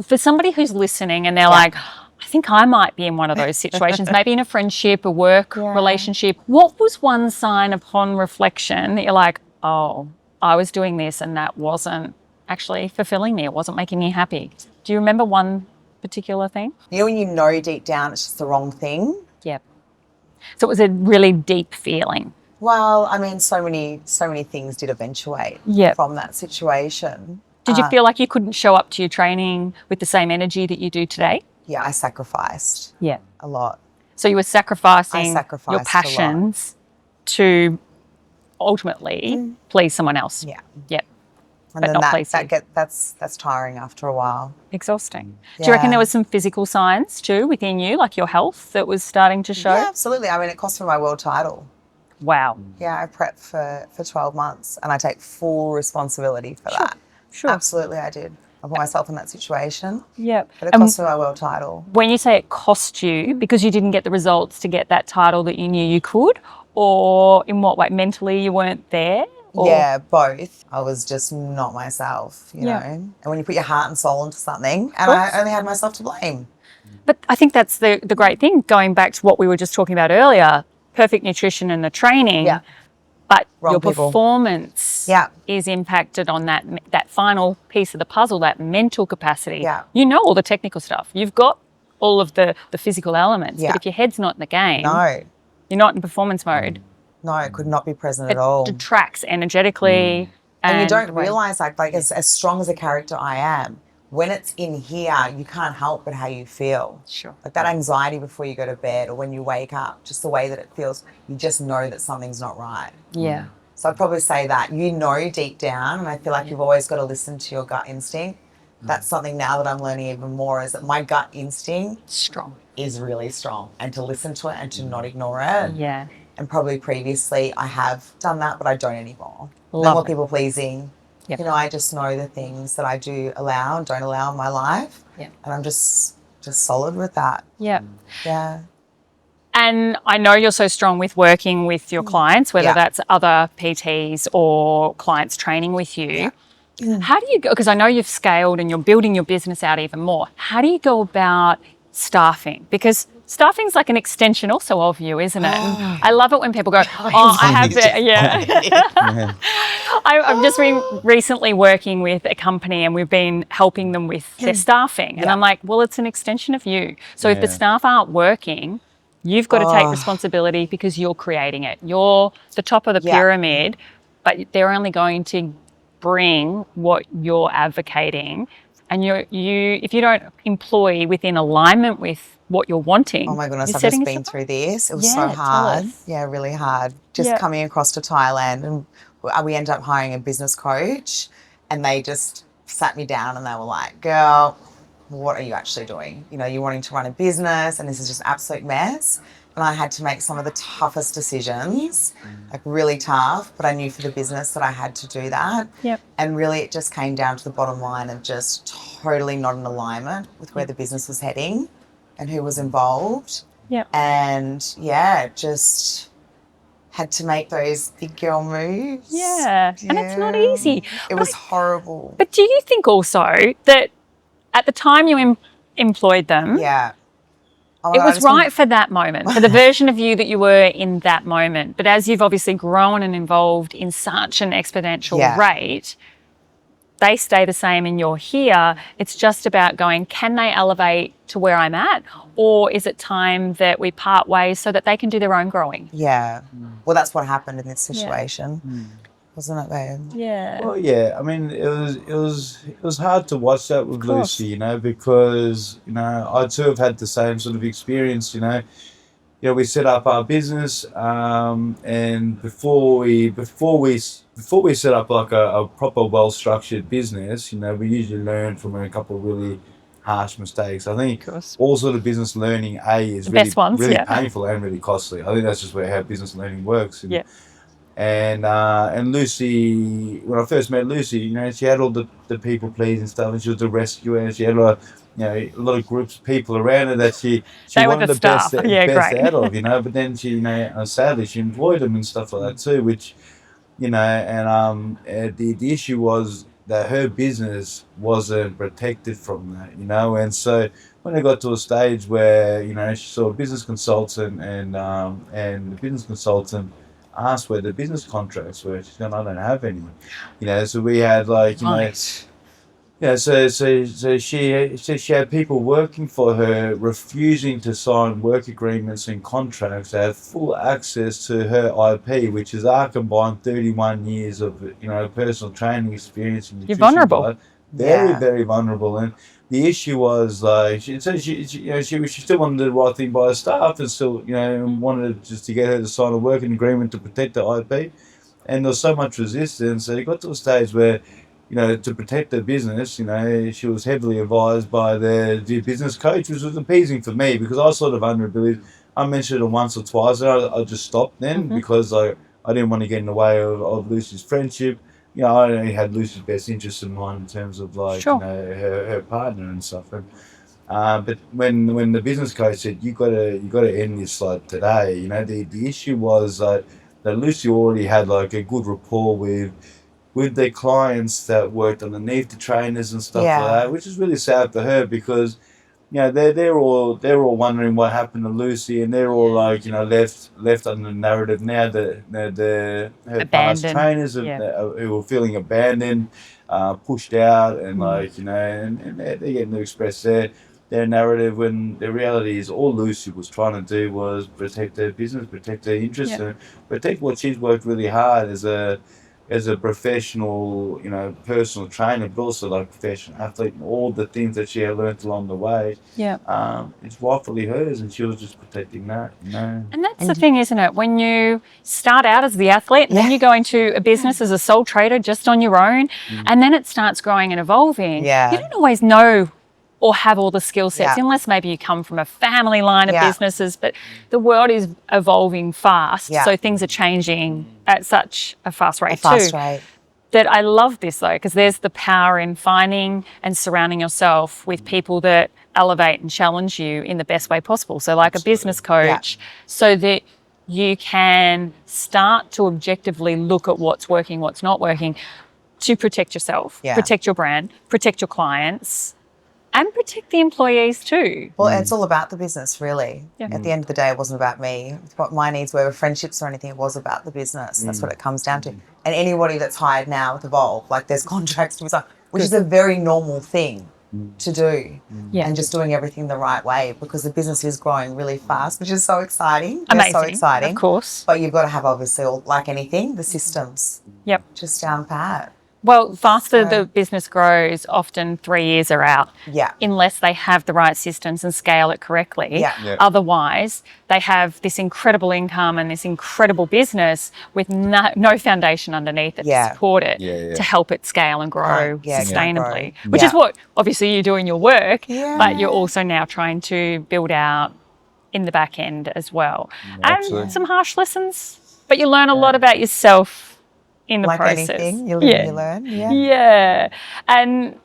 for somebody who's listening and they're like, I think I might be in one of those situations, maybe in a friendship, a work relationship. What was one sign upon reflection that you're like, oh, I was doing this and that wasn't actually fulfilling me. It wasn't making me happy. Do you remember one particular thing? You know when you know deep down it's just the wrong thing? Yeah. So it was a really deep feeling. Well, I mean, so many things did eventuate from that situation. Did you feel like you couldn't show up to your training with the same energy that you do today? Yeah, I sacrificed a lot. So you were sacrificing your sacrificed passions to ultimately please someone else. Yeah. Yep. And But then not please you. that's tiring after a while. Exhausting. Do you reckon there was some physical signs too within you, like your health, that was starting to show? Yeah, absolutely. I mean, it cost me my world title. Wow. Yeah, I prepped for 12 months and I take full responsibility for that. Sure. Absolutely, I did. I put myself in that situation. Yep. But it cost me my world title. When you say it cost you because you didn't get the results to get that title that you knew you could, or in what way? Mentally you weren't there? Or? Yeah, both. I was just not myself, you know. And when you put your heart and soul into something, and I only had myself to blame. But I think that's the great thing, going back to what we were just talking about earlier, perfect nutrition and the training. Yeah. But Wrong your people. performance Yeah. is impacted on that final piece of the puzzle, that mental capacity. Yeah. You know all the technical stuff. You've got all of the physical elements. Yeah. But if your head's not in the game, No. you're not in performance mode. No, it could not be present It at all. detracts energetically. And you don't the way- realise, like as strong as a character I am, when it's in here, you can't help but how you feel. Sure. Like that anxiety before you go to bed or when you wake up, just the way that it feels, you just know that something's not right. Yeah. So I'd probably say that, you know deep down, and I feel like you've always got to listen to your gut instinct. That's something now that I'm learning even more, is that my gut instinct Strong. is really strong, and to listen to it and to not ignore it. Yeah. And probably previously I have done that, but I don't anymore. No Love more it. people pleasing. Yep. You know, I just know the things that I do allow and don't allow in my life. Yep. And I'm just solid with that. Yeah. Yeah. And I know you're so strong with working with your clients, whether Yeah. that's other PTs or clients training with you. Yeah. How do you go, because I know you've scaled and you're building your business out even more. How do you go about staffing? Because staffing's like an extension also of you, isn't it? And I love it when people go, oh, I have it. Yeah. I've just been recently working with a company and we've been helping them with their staffing. And I'm like, well, it's an extension of you. So if the staff aren't working, you've got to take responsibility because you're creating it. You're the top of the pyramid, but they're only going to bring what you're advocating. And if you don't employ within alignment with what you're wanting. Oh my goodness, you're I've just setting been yourself up. through this. It was Yeah, so tell hard. us. Yeah, really hard. Just Yeah. coming across to Thailand, and we ended up hiring a business coach, and they just sat me down and they were like, girl, what are you actually doing? You know, you're wanting to run a business and this is just an absolute mess. And I had to make some of the toughest decisions, like really tough, but I knew for the business that I had to do that. Yep. And really it just came down to the bottom line of just totally not in alignment with where the business was heading and who was involved. Yep. And just had to make those big girl moves. Yeah. And it's not easy. It was horrible. But do you think also that at the time you employed them, Yeah. Oh my it God, I was just right for that moment, for the version of you that you were in that moment. But as you've obviously grown and evolved in such an exponential Yeah. rate, they stay the same and you're here. It's just about going, can they elevate to where I'm at? Or is it time that we part ways so that they can do their own growing? Yeah. Well, that's what happened in this situation, wasn't it, babe? Yeah. Well, yeah. I mean, it was hard to watch that with course. Lucy, because I too have had the same sort of experience. We set up our business, and before we set up like a proper, well structured business, we usually learn from a couple of really harsh mistakes. I think Of course. all sort of business learning, is The really best ones, really yeah. painful and really costly. I think that's just how business learning works. Yeah. And Lucy, when I first met Lucy, she had all the people pleasing stuff, and she was the rescuer, and she had a lot of groups of people around her that she They were wanted the the best, staff. Yeah, best great. out of, But then she, sadly, she employed them and stuff like that too, which, the issue was that her business wasn't protected from that, and so when it got to a stage where she saw a business consultant, and the business consultant asked where the business contracts were. She's going, I don't have any. So we had Right. so she had people working for her refusing to sign work agreements and contracts that had full access to her IP, which is our combined 31 years of personal training experience in You're nutrition. vulnerable. Very, Yeah. very vulnerable. And the issue was she still wanted to do the right thing by her staff, and still wanted just to get her to sign a working agreement to protect the IP. And there was so much resistance that it got to a stage where to protect her business, she was heavily advised by the business coach, which was appeasing for me because I saw the vulnerability. I mentioned it once or twice, and I just stopped then because I didn't want to get in the way of Lucy's friendship. I only had Lucy's best interest in mind in terms of Sure. her partner and stuff. And but when the business coach said you gotta end this today, the issue was that Lucy already had a good rapport with their clients that worked underneath the trainers and stuff like that, which is really sad for her because they're all wondering what happened to Lucy, and they're all left under the narrative now that her past Abandoned. trainers who were feeling abandoned, pushed out, and and they're getting to express their narrative when the reality is all Lucy was trying to do was protect her business, protect her interests, and protect what she's worked really hard as a professional, personal trainer, but also professional athlete, and all the things that she had learned along the way. Yeah. It's rightfully hers, and she was just protecting that. And that's the thing, isn't it? When you start out as the athlete and then you go into a business as a sole trader just on your own, and then it starts growing and evolving, you don't always know or have all the skill sets unless maybe you come from a family line of businesses, but the world is evolving fast, so things are changing at such a fast rate that I love this though, because there's the power in finding and surrounding yourself with people that elevate and challenge you in the best way possible. So like a business coach, so that you can start to objectively look at what's working, what's not working, to protect yourself, protect your brand, protect your clients, and protect the employees too. Well, it's all about the business, really. At the end of the day, it wasn't about me. What my needs were friendships or anything. It was about the business. That's what it comes down to. And anybody that's hired now with Evolve, there's contracts to be signed, which is a very normal thing to do. And just doing everything the right way because the business is growing really fast, which is so exciting. Amazing, so exciting. of course. But you've got to have, obviously, like anything, the systems. Just down pat. Well, faster the business grows, often 3 years are out. Unless they have the right systems and scale it correctly. Otherwise, they have this incredible income and this incredible business with no foundation underneath it to support it, to help it scale and grow sustainably. Which is what, obviously, you do in your work, but you're also now trying to build out in the back end as well. And some harsh lessons, but you learn a lot about yourself in the process. Anything, you live and you learn. Yeah. And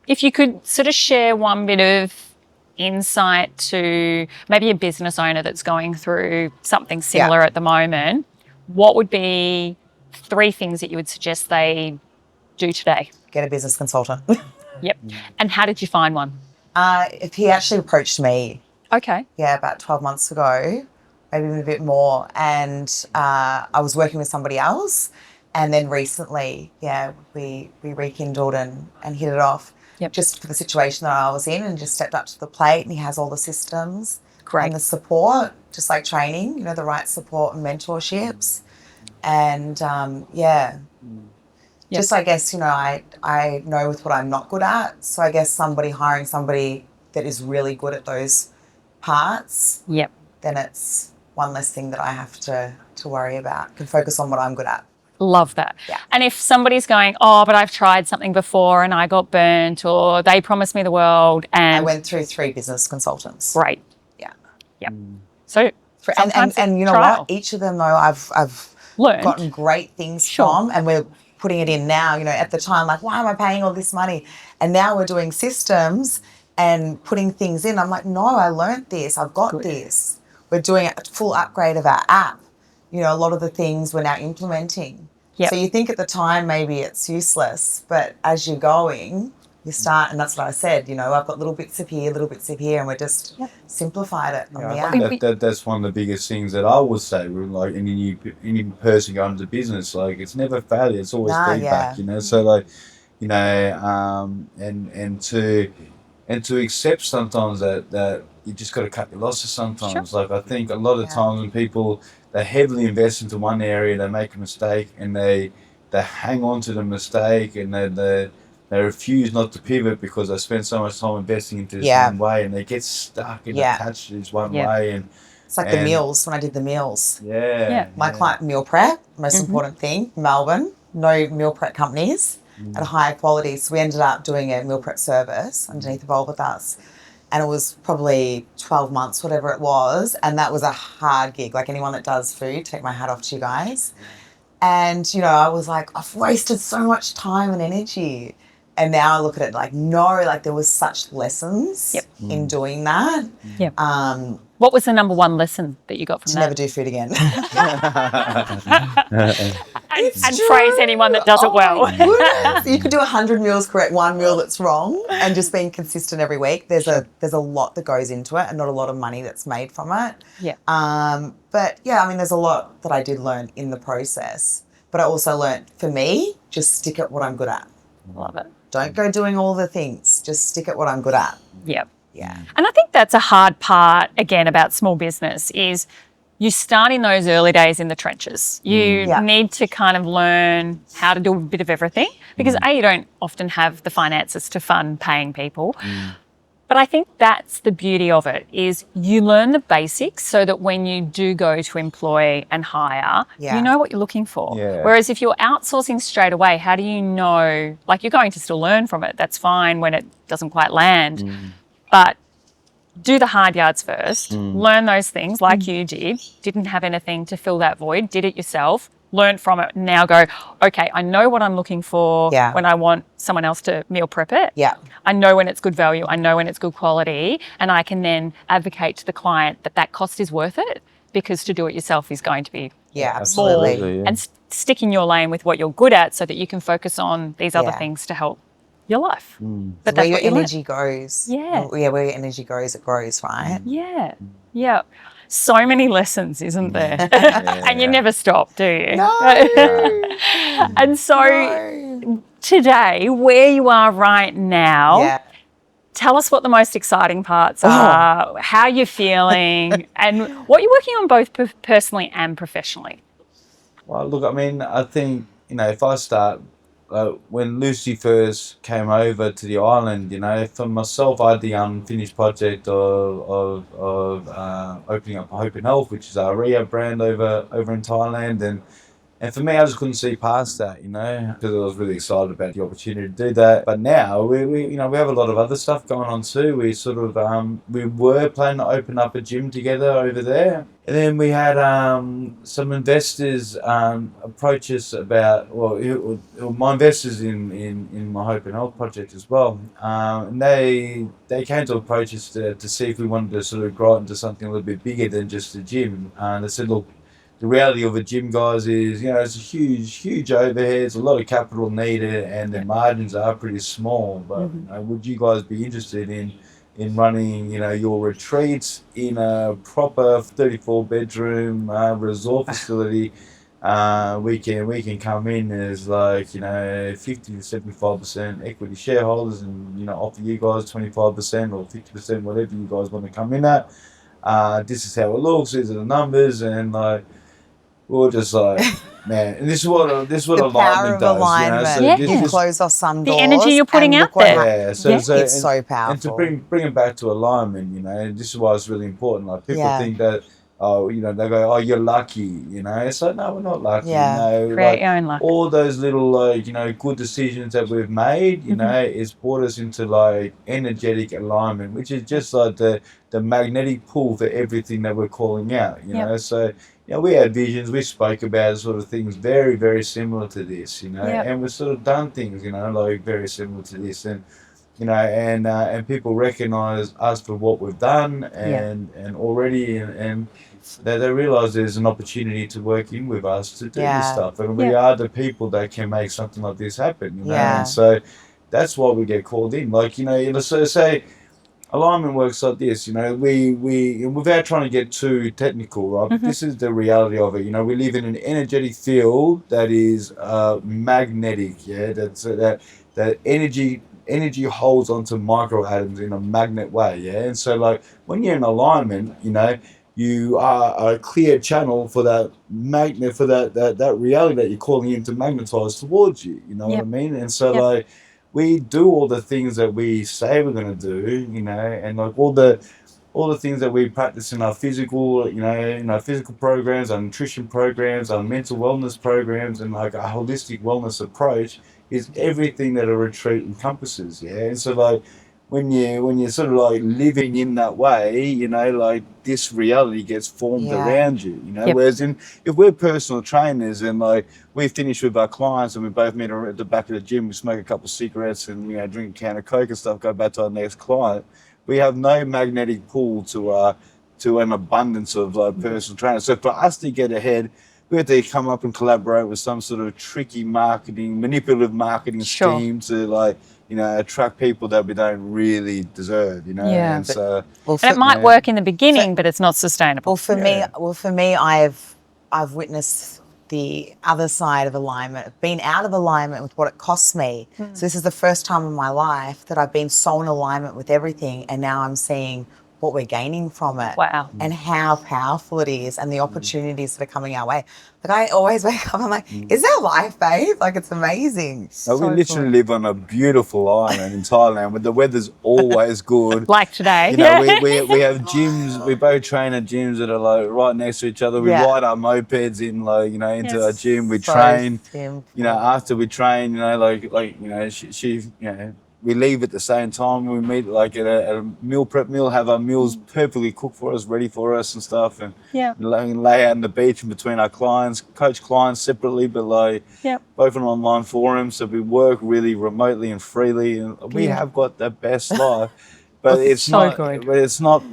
if you could sort of share one bit of insight to maybe a business owner that's going through something similar at the moment, what would be 3 things that you would suggest they do today? Get a business consultant. And how did you find one? If he actually approached me. Okay. About 12 months ago, maybe even a bit more. And I was working with somebody else. And then recently, we rekindled and hit it off. Yep. Just for the situation that I was in, and just stepped up to the plate, and he has all the systems Great. and the support, just like training, the right support and mentorships. And just I guess, I know with what I'm not good at. So I guess hiring somebody that is really good at those parts, Yep. then it's one less thing that I have to worry about. Can focus on what I'm good at. Love that. Yeah. And if somebody's going, but I've tried something before and I got burnt, or they promised me the world, and I went through 3 business consultants. great. Yeah. Yep. So And you know trial. what? Each of them though, I've Learned. gotten great things Sure. from, and we're putting it in now. At the time, like, why am I paying all this money? And now we're doing systems and putting things in. I'm like, no, I learned this. I've got this. We're doing a full upgrade of our app. A lot of the things we're now implementing. Yep. So you think at the time maybe it's useless, but as you're going, you start, and that's what I said, I've got little bits of here, and we just simplified it on the I app. think that's one of the biggest things that I would say with like any person going into business. Like, it's never failure, it's always feedback. So like, and to accept sometimes that you just got to cut your losses sometimes. Sure. Like, I think a lot of times when people, they heavily invest into one area, they make a mistake, and they hang on to the mistake, and they refuse not to pivot because they spend so much time investing into this one way, and they get stuck and attached to this one way. And it's like the meals, when I did the meals. My client, meal prep, most important thing, Melbourne, no meal prep companies at a higher quality. So we ended up doing a meal prep service underneath Evolve with us. And it was probably 12 months, whatever it was. And that was a hard gig. Like, anyone that does food, take my hat off to you guys. And, I was like, I've wasted so much time and energy. And now I look at it like, no, like there was such lessons in doing that. Yep. What was the number one lesson that you got from to that? never do food again. and praise anyone that does it well. You could do 100 meals correct, one meal that's wrong, and just being consistent every week. There's a lot that goes into it, and not a lot of money that's made from it. Yeah. But yeah, there's a lot that I did learn in the process. But I also learned, for me, just stick at what I'm good at. Love it. Don't go doing all the things. Just stick at what I'm good at. Yep. Yeah. And I think that's a hard part, again, about small business is you start in those early days in the trenches. You need to kind of learn how to do a bit of everything because, A, you don't often have the finances to fund paying people. But I think that's the beauty of it is you learn the basics so that when you do go to employ and hire, you know what you're looking for. Yeah. Whereas if you're outsourcing straight away, how do you know? Like, you're going to still learn from it. That's fine when it doesn't quite land. But do the hard yards first. Learn those things like you did. Didn't have anything to fill that void. Did it yourself. Learn from it. Now go, okay, I know what I'm looking for when I want someone else to meal prep it. Yeah. I know when it's good value. I know when it's good quality. And I can then advocate to the client that cost is worth it because to do it yourself is going to be absolutely. And stick in your lane with what you're good at so that you can focus on these other things to help your life. But where that's your what energy goes. Yeah. Where your energy goes, it grows, right? Yeah. Yeah. So many lessons, isn't there? And you never stop, do you? No. And so today, where you are right now, tell us what the most exciting parts are, how you're feeling, and what you're working on both personally and professionally. Well, look, I think, if I start, when Lucy first came over to the island, for myself, I had the unfinished project of opening up Hope and Health, which is our rehab brand over in Thailand, and for me, I just couldn't see past that, because I was really excited about the opportunity to do that. But now we have a lot of other stuff going on too. We sort of we were planning to open up a gym together over there, and then we had some investors approach us about my investors in my Hope and Health project as well, and they came to approach us to see if we wanted to sort of grow it into something a little bit bigger than just a gym. And they said, look, the reality of a gym, guys, is, it's a huge overheads, a lot of capital needed, and the margins are pretty small. But would you guys be interested in running, your retreats in a proper 34-bedroom resort facility we can come in as like 50 to 75% equity shareholders, and offer you guys 25% or 50%, whatever you guys want to come in at. This is how it looks. These are the numbers, and like we're just like, man, and this is what The power alignment of does. alignment. So Yeah. You this close off some The doors. energy you're putting and out look what there. hap- yeah. So Yeah. so It's and, so powerful. and to bring it back to alignment, this is why it's really important. Like people Yeah. think that they go, oh, you're lucky. It's like, no, we're not lucky. Yeah. No, Create like your own luck. all those little good decisions that we've made, it's brought us into like energetic alignment, which is just like the magnetic pull for everything that we're calling out. Yep. So we had visions, we spoke about sort of things very, very similar to this, Yep. and we've sort of done things, like very similar to this, and and people recognise us for what we've done, and already, and they realise there's an opportunity to work in with us to do this stuff, and we are the people that can make something like this happen, Yeah. and so that's why we get called in. Like so say alignment works like this. We without trying to get too technical, right? But this is the reality of it. We live in an energetic field that is magnetic. Yeah, that energy holds onto microatoms in a magnet way. Yeah, and so like when you're in alignment, you are a clear channel for that magnet, for that reality that you're calling in to magnetize towards you. You know what I mean? And so like we do all the things that we say we're going to do, and like all the things that we practice in our physical, in our physical programs, our nutrition programs, our mental wellness programs, and like our holistic wellness approach is everything that a retreat encompasses. Yeah, and so like when you're sort of like living in that way, like this reality gets formed around you. Whereas if we're personal trainers and like we finish with our clients and we both meet at the back of the gym, we smoke a couple of cigarettes and drink a can of Coke and stuff, go back to our next client, we have no magnetic pull to an abundance of personal trainers. So for us to get ahead, we have to come up and collaborate with some sort of tricky manipulative marketing scheme to attract people that we don't really deserve, Yeah. And so Well, And it might work in the beginning, but it's not sustainable. Well, for me, I've witnessed the other side of alignment, been out of alignment with what it costs me. So this is the first time in my life that I've been so in alignment with everything, and now I'm seeing what we're gaining from it. Wow. And how powerful it is, and the opportunities that are coming our way. Like I always wake up, I'm like, is that life, babe? Like it's amazing. we literally live on a beautiful island in Thailand where the weather's always good. Like today. We have gyms. We both train at gyms that are like right next to each other. We ride our mopeds in into our gym. We train. After we train, we leave at the same time. We meet like at a meal prep meal, have our meals perfectly cooked for us, ready for us and stuff, and lay out on the beach in between our clients, coach clients separately, but both on online forums. So we work really remotely and freely, and we have got the best life. But it's so not. good. But it's not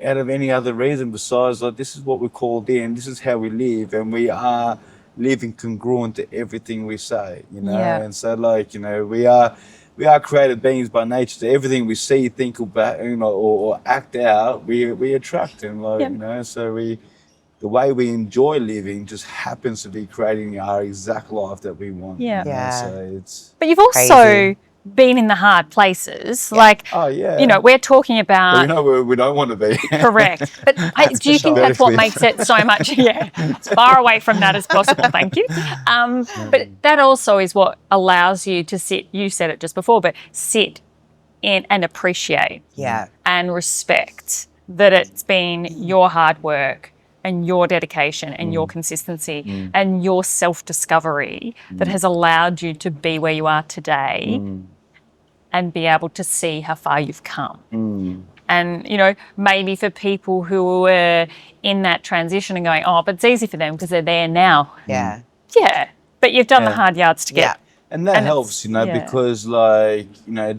out of any other reason besides like this is what we're called in. This is how we live, and we are living congruent to everything we say. And so we are creative beings by nature. So everything we see, think about, or act out, we attract, and so the way we enjoy living just happens to be creating our exact life that we want. So it's. But you've also been in the hard places. Like, we're talking about. Where we don't want to be. Correct. But do you think that's what makes it so much, as far away from that as possible, thank you. But that also is what allows you to sit, you said it just before, but sit in and appreciate and respect that it's been your hard work and your dedication and your consistency and your self-discovery that has allowed you to be where you are today and be able to see how far you've come. And, maybe for people who were in that transition and going, oh, but it's easy for them because they're there now. Yeah. Yeah. But you've done the hard yards to get. And that helps, because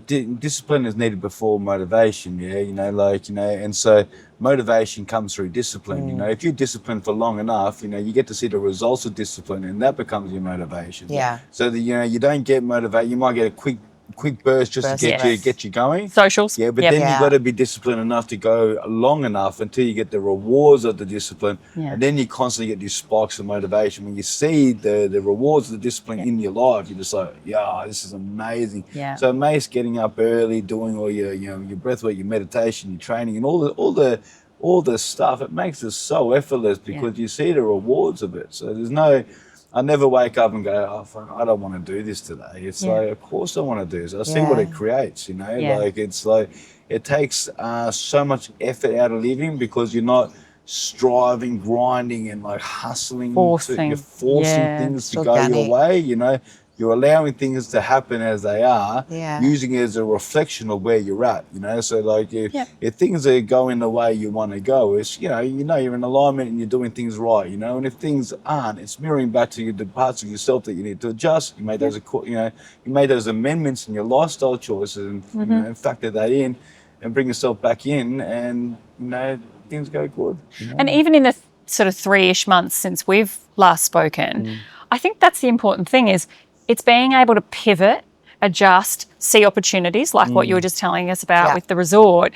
discipline is needed before motivation, and so motivation comes through discipline. If you're disciplined for long enough, you get to see the results of discipline, and that becomes your motivation. Yeah. So that you don't get motivated. You might get a quick quick burst just to Burst, get you going. Socials. Yeah, but Yep. then Yeah. you've got to be disciplined enough to go long enough until you get the rewards of the discipline. Yeah. And then you constantly get these spikes of motivation. When you see the rewards of the discipline in your life, you're just like, yeah, this is amazing. Yeah. So it makes getting up early, doing all your, you know, your breathwork, your meditation, your training, and all the stuff, it makes it so effortless because you see the rewards of it. So there's no, I never wake up and go, oh, fuck, I don't want to do this today. It's like, of course I want to do this. I see what it creates, you know, like it's like, it takes so much effort out of living because you're not striving, grinding and like hustling. You're forcing things to go your way, you know. You're allowing things to happen as they are, using it as a reflection of where you're at, you know. So like if things are going the way you want to go, it's, you know, you're in alignment and you're doing things right, you know. And if things aren't, it's mirroring back to the parts of yourself that you need to adjust. You made those, you know, you made those amendments in your lifestyle choices and you know, factor that in and bring yourself back in, and you know, things go good. You know? And even in the sort of 3-ish months since we've last spoken, I think that's the important thing is it's being able to pivot, adjust, see opportunities like what you were just telling us about with the resort,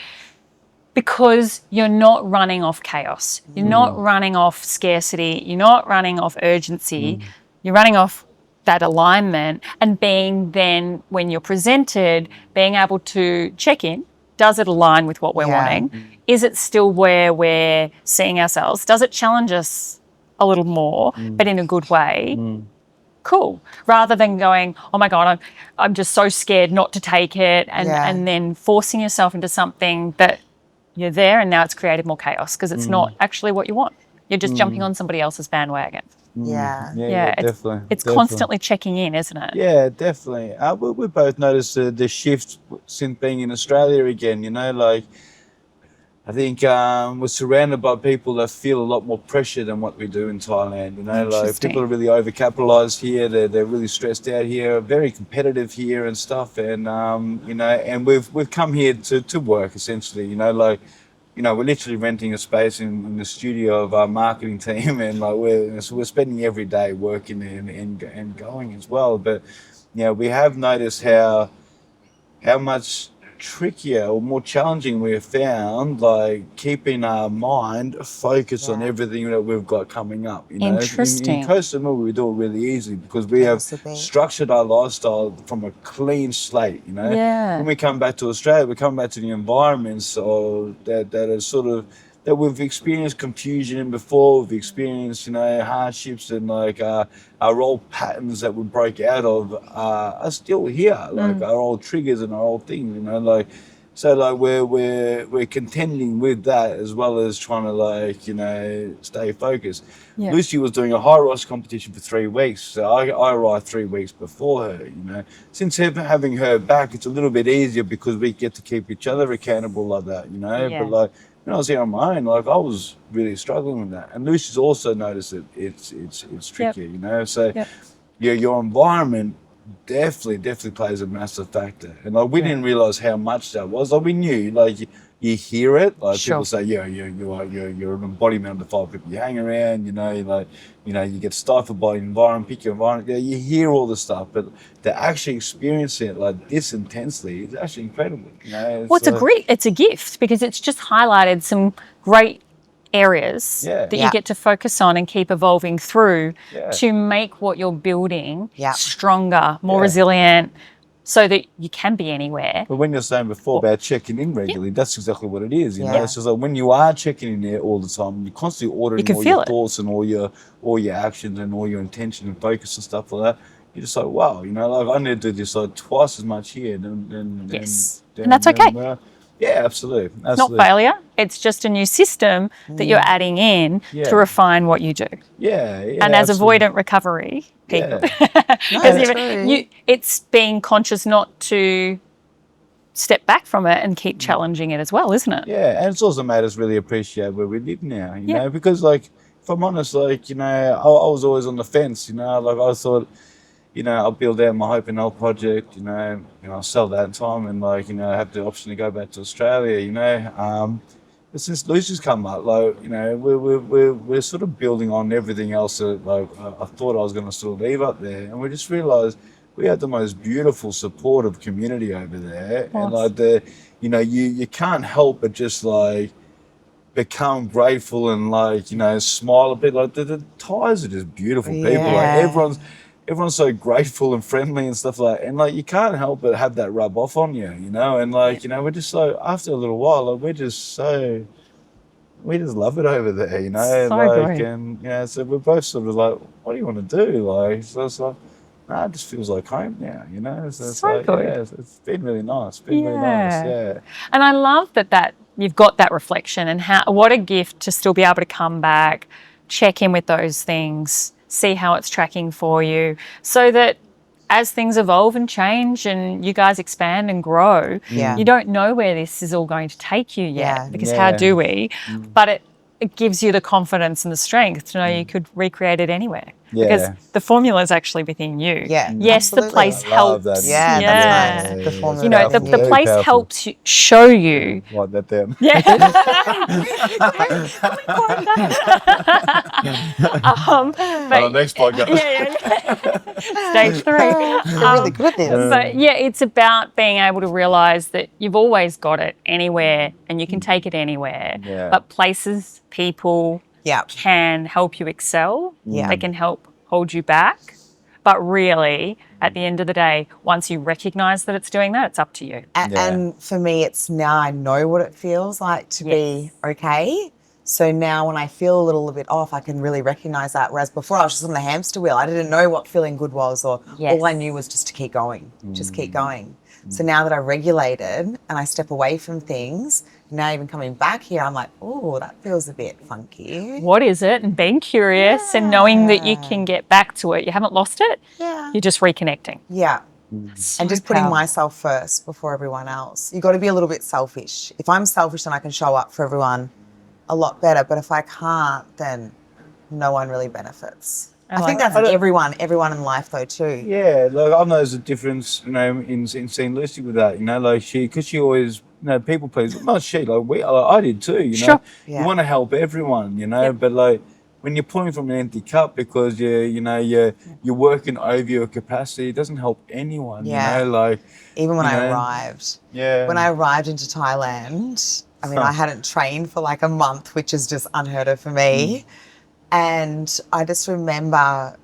because you're not running off chaos. You're not running off scarcity. You're not running off urgency. You're running off that alignment, and being then, when you're presented, being able to check in. Does it align with what we're wanting? Is it still where we're seeing ourselves? Does it challenge us a little more, but in a good way? Cool. Rather than going, oh my God, I'm just so scared not to take it, and then forcing yourself into something that you're there and now it's created more chaos because it's not actually what you want. You're just jumping on somebody else's bandwagon. Definitely. It's constantly checking in, isn't it? Yeah, definitely. We both noticed the shift since being in Australia again, you know, like I think we're surrounded by people that feel a lot more pressure than what we do in Thailand, you know, like people are really overcapitalized here, they're really stressed out here, very competitive here and stuff, and you know, and we've come here to work essentially, you know, like, you know, we're literally renting a space in the studio of our marketing team, and like we're spending every day working and going as well. But you know, we have noticed how much trickier or more challenging we have found, like keeping our mind focused on everything that we've got coming up. You know, Interesting. In Costa Rica, we do it really easy because we have structured our lifestyle from a clean slate. You know, when we come back to Australia, we come back to the environments that are sort of that we've experienced confusion in before. We've experienced, you know, hardships, and like our old patterns that we broke out of are still here. Like our old triggers and our old things, you know, like. So like we're contending with that as well as trying to, like, you know, stay focused. Lucy was doing a high rise competition for 3 weeks, so I arrived 3 weeks before her. You know, since having her back, it's a little bit easier because we get to keep each other accountable like that. You know, but like when I was here on my own, like I was really struggling with that, and Lucy's also noticed that it's trickier. You know, so your environment definitely plays a massive factor, and like we didn't realize how much that was. Like we knew, like you hear it, like people say, you're an embodiment of the 5 people you hang around. You know, like, you know, you get stifled by the environment, pick your environment. Yeah, you hear all the stuff, but to actually experience it like this intensely is actually incredible. You know, it's a gift because it's just highlighted some great areas that you get to focus on and keep evolving through to make what you're building stronger, more resilient, so that you can be anywhere. But when you're saying before about checking in regularly, that's exactly what it is. You know, it's just like when you are checking in there all the time, you're constantly ordering all your thoughts and all your actions and all your intention and focus and stuff like that. You're just like, wow, you know, like I need to do this like twice as much here than and that's okay. Yeah, absolutely. It's not failure. It's just a new system that you're adding in to refine what you do. And as avoidant recovery people, it's being conscious not to step back from it and keep challenging it as well, isn't it? Yeah, and it's also made us really appreciate where we live now, you know, because like, if I'm honest, like, you know, I was always on the fence, you know, like I thought, you know, I'll build out my Hope and Health project, you know, I'll sell that in time and, like, you know, have the option to go back to Australia, you know. But since Lucy's come up, like, you know, we're sort of building on everything else that, like, I thought I was going to sort of leave up there. And we just realised we have the most beautiful, supportive community over there, and Awesome. like you can't help but just like become grateful and like smile a bit. Like the Thais are just beautiful people. Like Yeah. everyone's so grateful and friendly and stuff like. And like you can't help but have that rub off on you, And like we're just so after a little while, like we just love it over there, So Like good. and so we're both sort of like, what do you want to do? Like so it's like. Nah, it just feels like home now, So it's So like, good. it's been really nice. Been really nice, Yeah. yeah. And I love that you've got that reflection, and what a gift to still be able to come back, check in with those things, see how it's tracking for you, so that as things evolve and change and you guys expand and grow, Yeah. you don't know where this is all going to take you yet, Yeah. because how Yeah. do we? But it gives you the confidence and the strength to know you could recreate it anywhere. Because Yeah. the formula is actually within you. Yeah, Yes, the absolutely. place I love helps. that. Yeah, that's right. The formula You know, is the you. place Powerful. helps you, show you. Like that them. Yeah. But Next podcast. yeah. Stage 3. You're really good at this. But yeah, it's about being able to realise that you've always got it anywhere and you can take it anywhere. Yeah. But places, people Yeah. can help you excel. Yeah. They can help hold you back. But really, at the end of the day, once you recognise that it's doing that, it's up to you. And for me, it's now I know what it feels like to be okay. So now when I feel a little bit off, I can really recognise that. Whereas before I was just on the hamster wheel. I didn't know what feeling good was, or all I knew was just to keep going, just keep going. So now that I've regulated and I step away from things, now even coming back here, I'm like, oh, that feels a bit funky. What is it? And being curious and knowing that you can get back to it. You haven't lost it. Yeah. You're just reconnecting. Yeah. So And just putting powerful. myself first before everyone else. You've got to be a little bit selfish. If I'm selfish, then I can show up for everyone a lot better. But if I can't, then no one really benefits. I think that's everyone in life though too. Yeah, like I've noticed a difference, in seeing Lucy with that, like because she always, people please, not she, like I did too, Sure. You want to help everyone, but like when you're pouring from an empty cup because you're working over your capacity, it doesn't help anyone, like Even when I arrived. Yeah. When I arrived into Thailand, I mean, I hadn't trained for like a month, which is just unheard of for me. And I just remember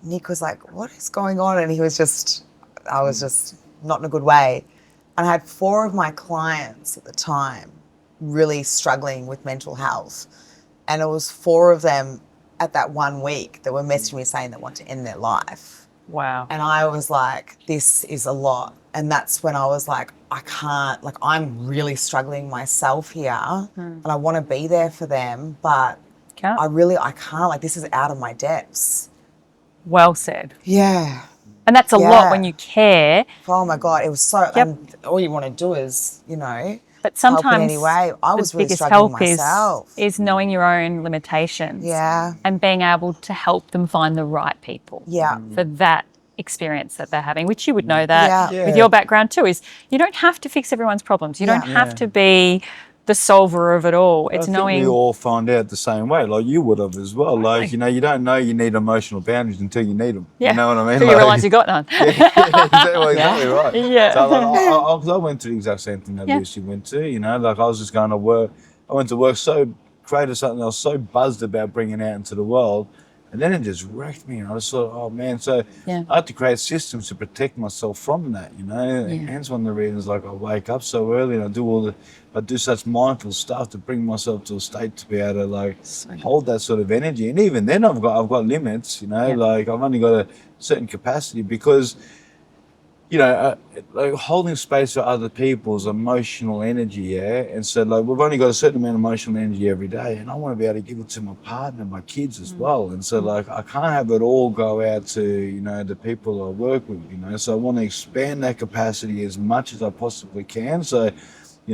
Nick was like, what is going on? And I was just not in a good way. And I had 4 of my clients at the time really struggling with mental health. And it was 4 of them at that 1 week that were messaging me saying they want to end their life. Wow. And I was like, this is a lot. And that's when I was like, I can't, like, I'm really struggling myself here. And I want to be there for them, but I can't, like, this is out of my depths. Well said. Yeah. And that's a lot when you care. Oh my God, it was so, and all you want to do is, But sometimes help in any way. I was the really biggest struggling help myself. is knowing your own limitations. Yeah. And being able to help them find the right people. Yeah. For that experience that they're having, which you would know that Yeah. with your background too, is you don't have to fix everyone's problems. You don't have to be the solver of it all. It's I think knowing we all find out the same way, like you would have as well. Like, you don't know you need emotional boundaries until you need them. Yeah. You know what I mean? Until you realise you got none. Exactly right. Yeah. So like, I went through the exact same thing that Lucy went to, like I was just going to work. I went to work created something I was so buzzed about bringing out into the world. And then it just wrecked me. And I just thought, oh man, so I had to create systems to protect myself from that, And hence one of the reasons, like I wake up so early and I do such mindful stuff to bring myself to a state to be able to hold that sort of energy. And even then I've got limits, like I've only got a certain capacity because, like holding space for other people's emotional energy, and so like we've only got a certain amount of emotional energy every day, and I want to be able to give it to my partner, my kids as well, and so like I can't have it all go out to the people I work with, so I want to expand that capacity as much as I possibly can. So,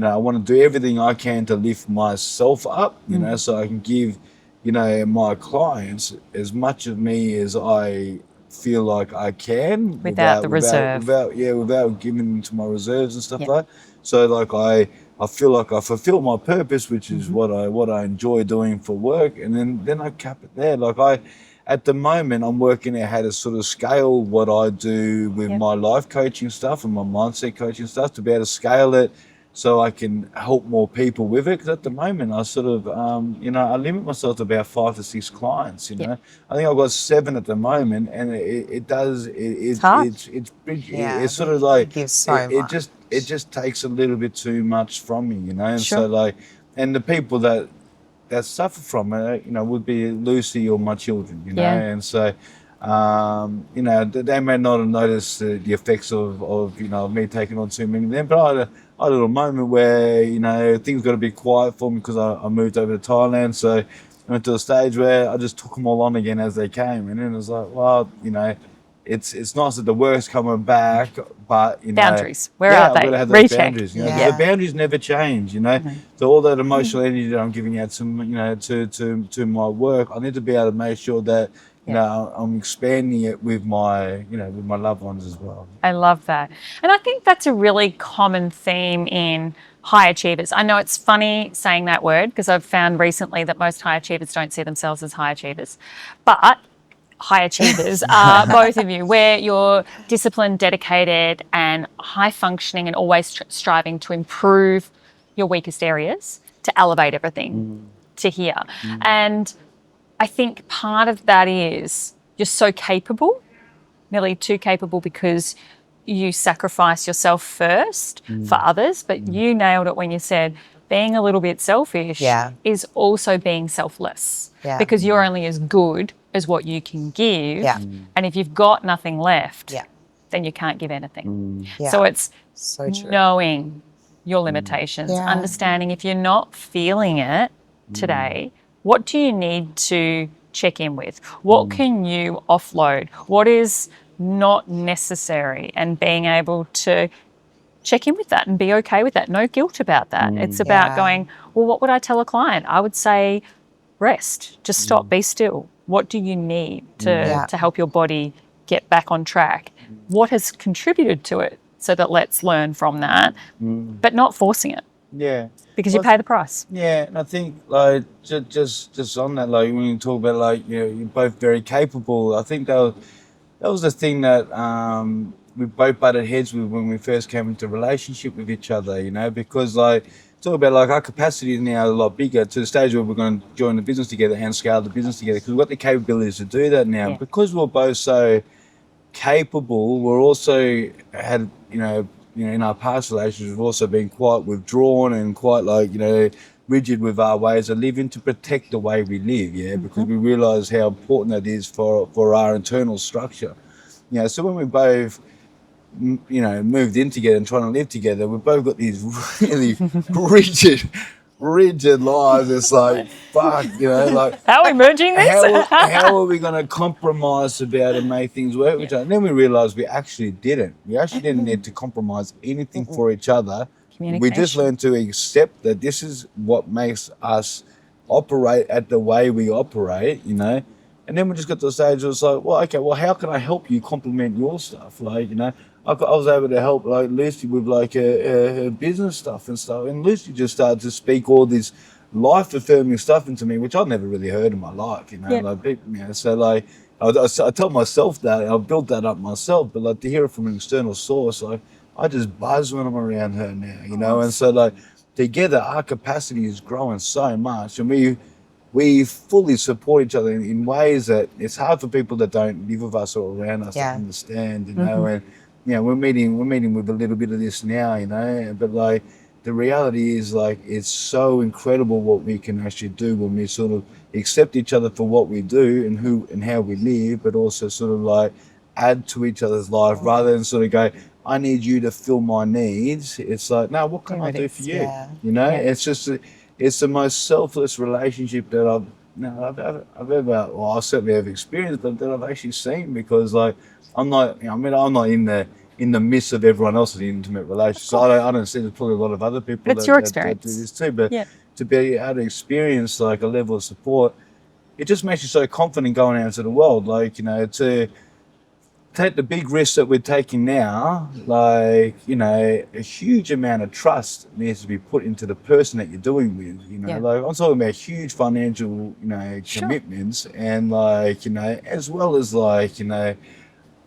I want to do everything I can to lift myself up, so I can give, my clients as much of me as I feel like I can without the reserve. Without giving to my reserves and stuff like that. So like I feel like I fulfill my purpose, which is what I enjoy doing for work, and then I cap it there. Like at the moment, I'm working out how to sort of scale what I do with my life coaching stuff and my mindset coaching stuff to be able to scale it so I can help more people with it. Because at the moment, I sort of, I limit myself to about 5 to 6 clients. You know, I think I've got 7 at the moment, and It's hard. it's big. Yeah, It's sort of like it gives so much. it just takes a little bit too much from me. You know, and Sure. so like, and the people that suffer from it, would be Lucy or my children, Yeah. and so, they may not have noticed the effects of me taking on too many of them, but I had a little moment where, things got a bit quiet for me because I moved over to Thailand, so I went to a stage where I just took them all on again as they came, and then it was like, well, it's nice that the work's coming back, but Boundaries. Where are I've they? got to have those Recheck. boundaries. The boundaries never change. So all that emotional energy that I'm giving out to my work, I need to be able to make sure that I'm expanding it with my with my loved ones as well. I love that. And I think that's a really common theme in high achievers. I know it's funny saying that word because I've found recently that most high achievers don't see themselves as high achievers. But high achievers are both of you, where you're disciplined, dedicated, and high functioning, and always striving to improve your weakest areas to elevate everything to here. And I think part of that is you're so capable, nearly too capable, because you sacrifice yourself first for others. But you nailed it when you said being a little bit selfish is also being selfless, because you're only as good as what you can give. And if you've got nothing left, then you can't give anything. So it's so true. knowing your limitations, understanding if you're not feeling it today, what do you need to check in with? What can you offload? What is not necessary? And being able to check in with that and be okay with that. No guilt about that. It's about going, well, what would I tell a client? I would say rest, just stop, be still. What do you need to help your body get back on track? What has contributed to it, so that let's learn from that, but not forcing it. Yeah. Because you pay the price. Yeah, and I think like just on that, like when you talk about like you're both very capable. I think that was the thing that we both butted heads with when we first came into a relationship with each other. Because like talk about like our capacity is now a lot bigger to the stage where we're going to join the business together and scale the business together, because we've got the capabilities to do that now. Because we're both so capable, we're also had in our past relationships, we've also been quite withdrawn and quite like, rigid with our ways of living to protect the way we live, because we realise how important that is for our internal structure. So when we both, moved in together and trying to live together, we've both got these really rigid lives. It's like, fuck, like... How are we merging this? How are we going to compromise to be able to make things work with each other? And then we realised we actually didn't. We actually didn't need to compromise anything for each other. We just learned to accept that this is what makes us operate at the way we operate, And then we just got to the stage where it's like, well, okay, well, how can I help you complement your stuff? Like, I was able to help like Lucy with like her business stuff and stuff. And Lucy just started to speak all this life-affirming stuff into me, which I've never really heard in my life, So like, I tell myself that, I built that up myself, but like to hear it from an external source, like I just buzz when I'm around her now, And so like together our capacity is growing so much, and we fully support each other in ways that it's hard for people that don't live with us or around us to understand, and we're meeting with a little bit of this now, but like the reality is like it's so incredible what we can actually do when we sort of accept each other for what we do and who and how we live, but also sort of like add to each other's life rather than sort of go, I need you to fill my needs. It's like, no, what can I do for you? It's just it's the most selfless relationship that I've ever, well, I certainly have experienced, but that I've actually seen, because like I'm not in the midst of everyone else's intimate relationship. So I don't see there's probably a lot of other people that do this too. But to be able to experience like a level of support, it just makes you so confident going out into the world. Like, to take the big risk that we're taking now, like, you know, a huge amount of trust needs to be put into the person that you're doing with, you know, Yeah. like I'm talking about huge financial, you know, Sure. commitments, and like, you know, as well as like, you know,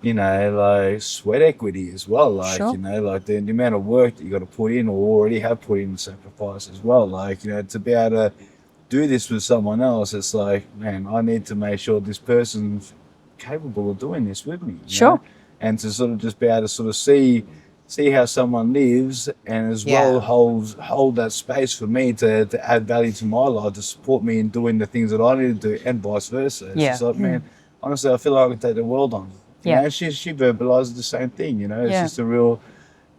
like sweat equity as well, like, Sure. you know, like the amount of work that you got to put in or already have put in sacrifice as well, like, you know, to be able to do this with someone else, it's like, man, I need to make sure this person's capable of doing this with me. You Sure. know? And to sort of just be able to sort of see how someone lives, and as well hold that space for me to add value to my life, to support me in doing the things that I need to do, and vice versa. It's Yeah. just like, man, honestly, I feel like I can take the world on. You Yeah. know, she verbalizes the same thing, you know, it's Yeah. just a real,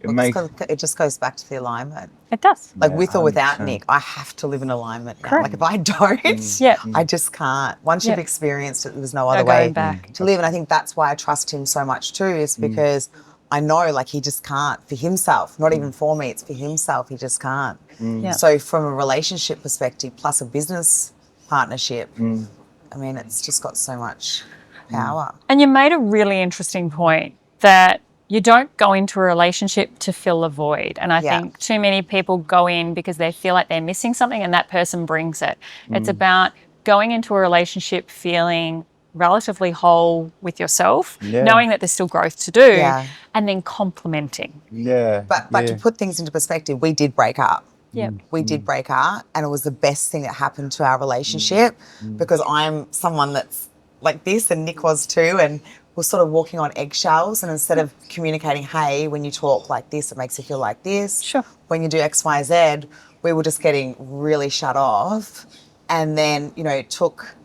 It just goes back to the alignment. It does. Like Yeah, with or without 100%. Nick, I have to live in alignment now. Correct. Like if I don't, Yeah. I just can't. Once you've Yeah. experienced it, there's no No other going way back. to live. And I think that's why I trust him so much too, is because I know like he just can't for himself, not even for me, it's for himself. He just can't. Yeah. So from a relationship perspective, plus a business partnership, I mean, it's just got so much power. And you made a really interesting point that you don't go into a relationship to fill a void. And I Yeah. think too many people go in because they feel like they're missing something and that person brings it. It's about going into a relationship feeling relatively whole with yourself, Yeah. knowing that there's still growth to do, Yeah. and then complementing. Yeah. But to put things into perspective, we did break up. Yeah. We did break up, and it was the best thing that happened to our relationship because I'm someone that's like this, and Nick was too, and we're sort of walking on eggshells. And instead of communicating, hey, when you talk like this, it makes you feel like this. Sure. When you do X, Y, Z, we were just getting really shut off. And then, you know, it took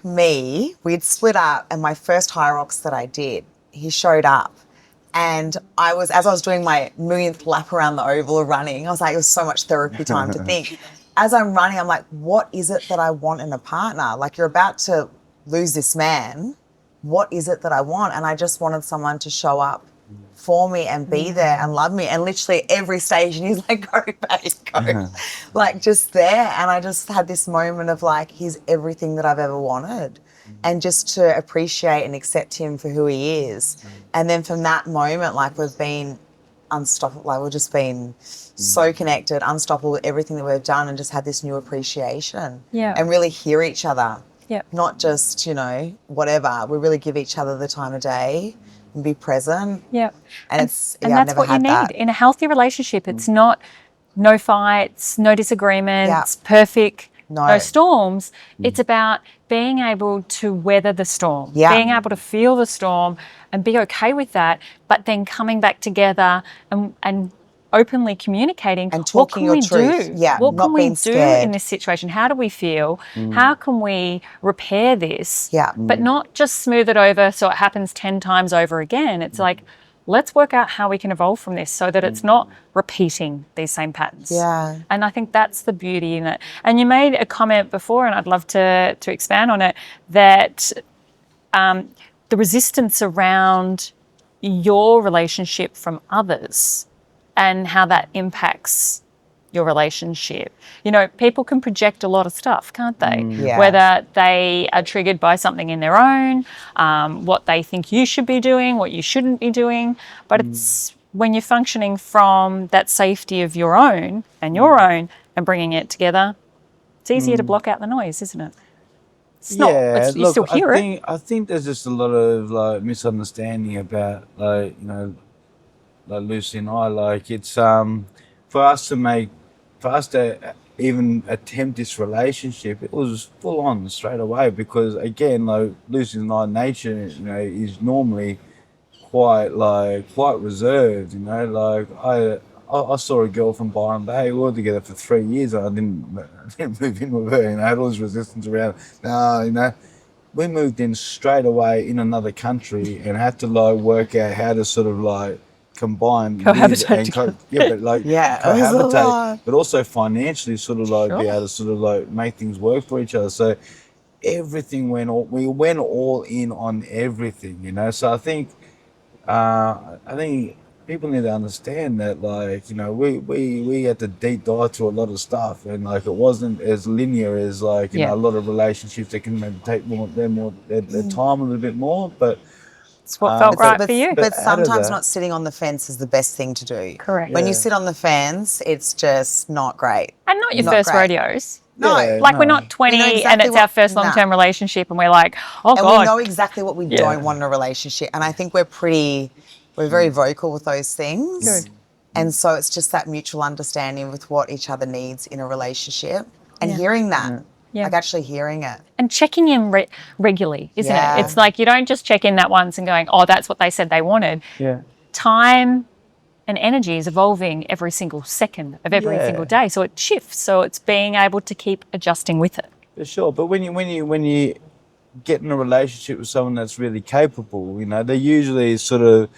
me, we'd split up, and my first high rocks that I did, he showed up. And as I was doing my millionth lap around the oval of running, I was like, it was so much therapy time to think. As I'm running, I'm like, what is it that I want in a partner? Like, you're about to lose this man. What is it that I want? And I just wanted someone to show up for me and be there and love me. And literally every station he's like, go, babe, go. Like just there. And I just had this moment of like, he's everything that I've ever wanted. And just to appreciate and accept him for who he is. And then from that moment, like we've been unstoppable, like we've just been so connected, unstoppable with everything that we've done, and just had this new appreciation. Yeah. And really hear each other. Yeah. Not just, you know, whatever. We really give each other the time of day and be present. Yeah. And and I've that's never what you had need that. in a healthy relationship. It's not no fights, no disagreements, Yeah. perfect, No. no storms. It's about being able to weather the storm, Yeah. being able to feel the storm and be okay with that, but then coming back together and openly communicating And what talking can your we truth. do? Yeah, What not can we being do scared. in this situation? How do we feel? How can we repair this? Yeah. But not just smooth it over so it happens 10 times over again. It's like, let's work out how we can evolve from this so that it's not repeating these same patterns. Yeah. And I think that's the beauty in it. And you made a comment before, and I'd love to expand on it, that the resistance around your relationship from others and how that impacts your relationship. You know, people can project a lot of stuff, can't they? Yeah. Whether they are triggered by something in their own, what they think you should be doing, what you shouldn't be doing. But it's when you're functioning from that safety of your own and bringing it together, it's easier to block out the noise, isn't it? It's not. You still hear it. I think there's just a lot of like misunderstanding about like, you know, like Lucy and I, like it's for us to even attempt this relationship, it was full on straight away, because again, like Lucy and I nature, you know, is normally quite reserved, you know. Like I saw a girl from Byron Bay. We were together for 3 years, and I didn't move in with her. You know, I had all this resistance around. No, you know, we moved in straight away in another country and had to like work out how to sort of like combine Cohabitate and together. Yeah, it was a lot. cohabitate, but also financially sort of like be Sure. able to sort of like make things work for each other. So everything we went all in on everything, you know. So I think people need to understand that, like, you know, we had to deep dive to a lot of stuff, and like it wasn't as linear as like, you know, a lot of relationships that can maybe take their time a little bit more. But It's what felt right for you. But out of sometimes that- not sitting on the fence is the best thing to do. Correct. When you Yeah. sit on the fence, it's just not great. And not your Not first great. rodeos. No. Yeah, Like we're no. not 20 We know and exactly it's our what- first nah. long-term relationship and we're like, oh And God. we know exactly what we Yeah. don't want in a relationship. And I think we're very vocal with those things. Good. And so it's just that mutual understanding with what each other needs in a relationship and Yeah. hearing that. Yeah. Like actually hearing it. And checking in regularly, isn't Yeah. it? It's like you don't just check in that once and going, oh, that's what they said they wanted. Yeah. Time and energy is evolving every single second of every Yeah. single day. So it shifts. So it's being able to keep adjusting with it. For sure, but when you get in a relationship with someone that's really capable, they're usually sort of,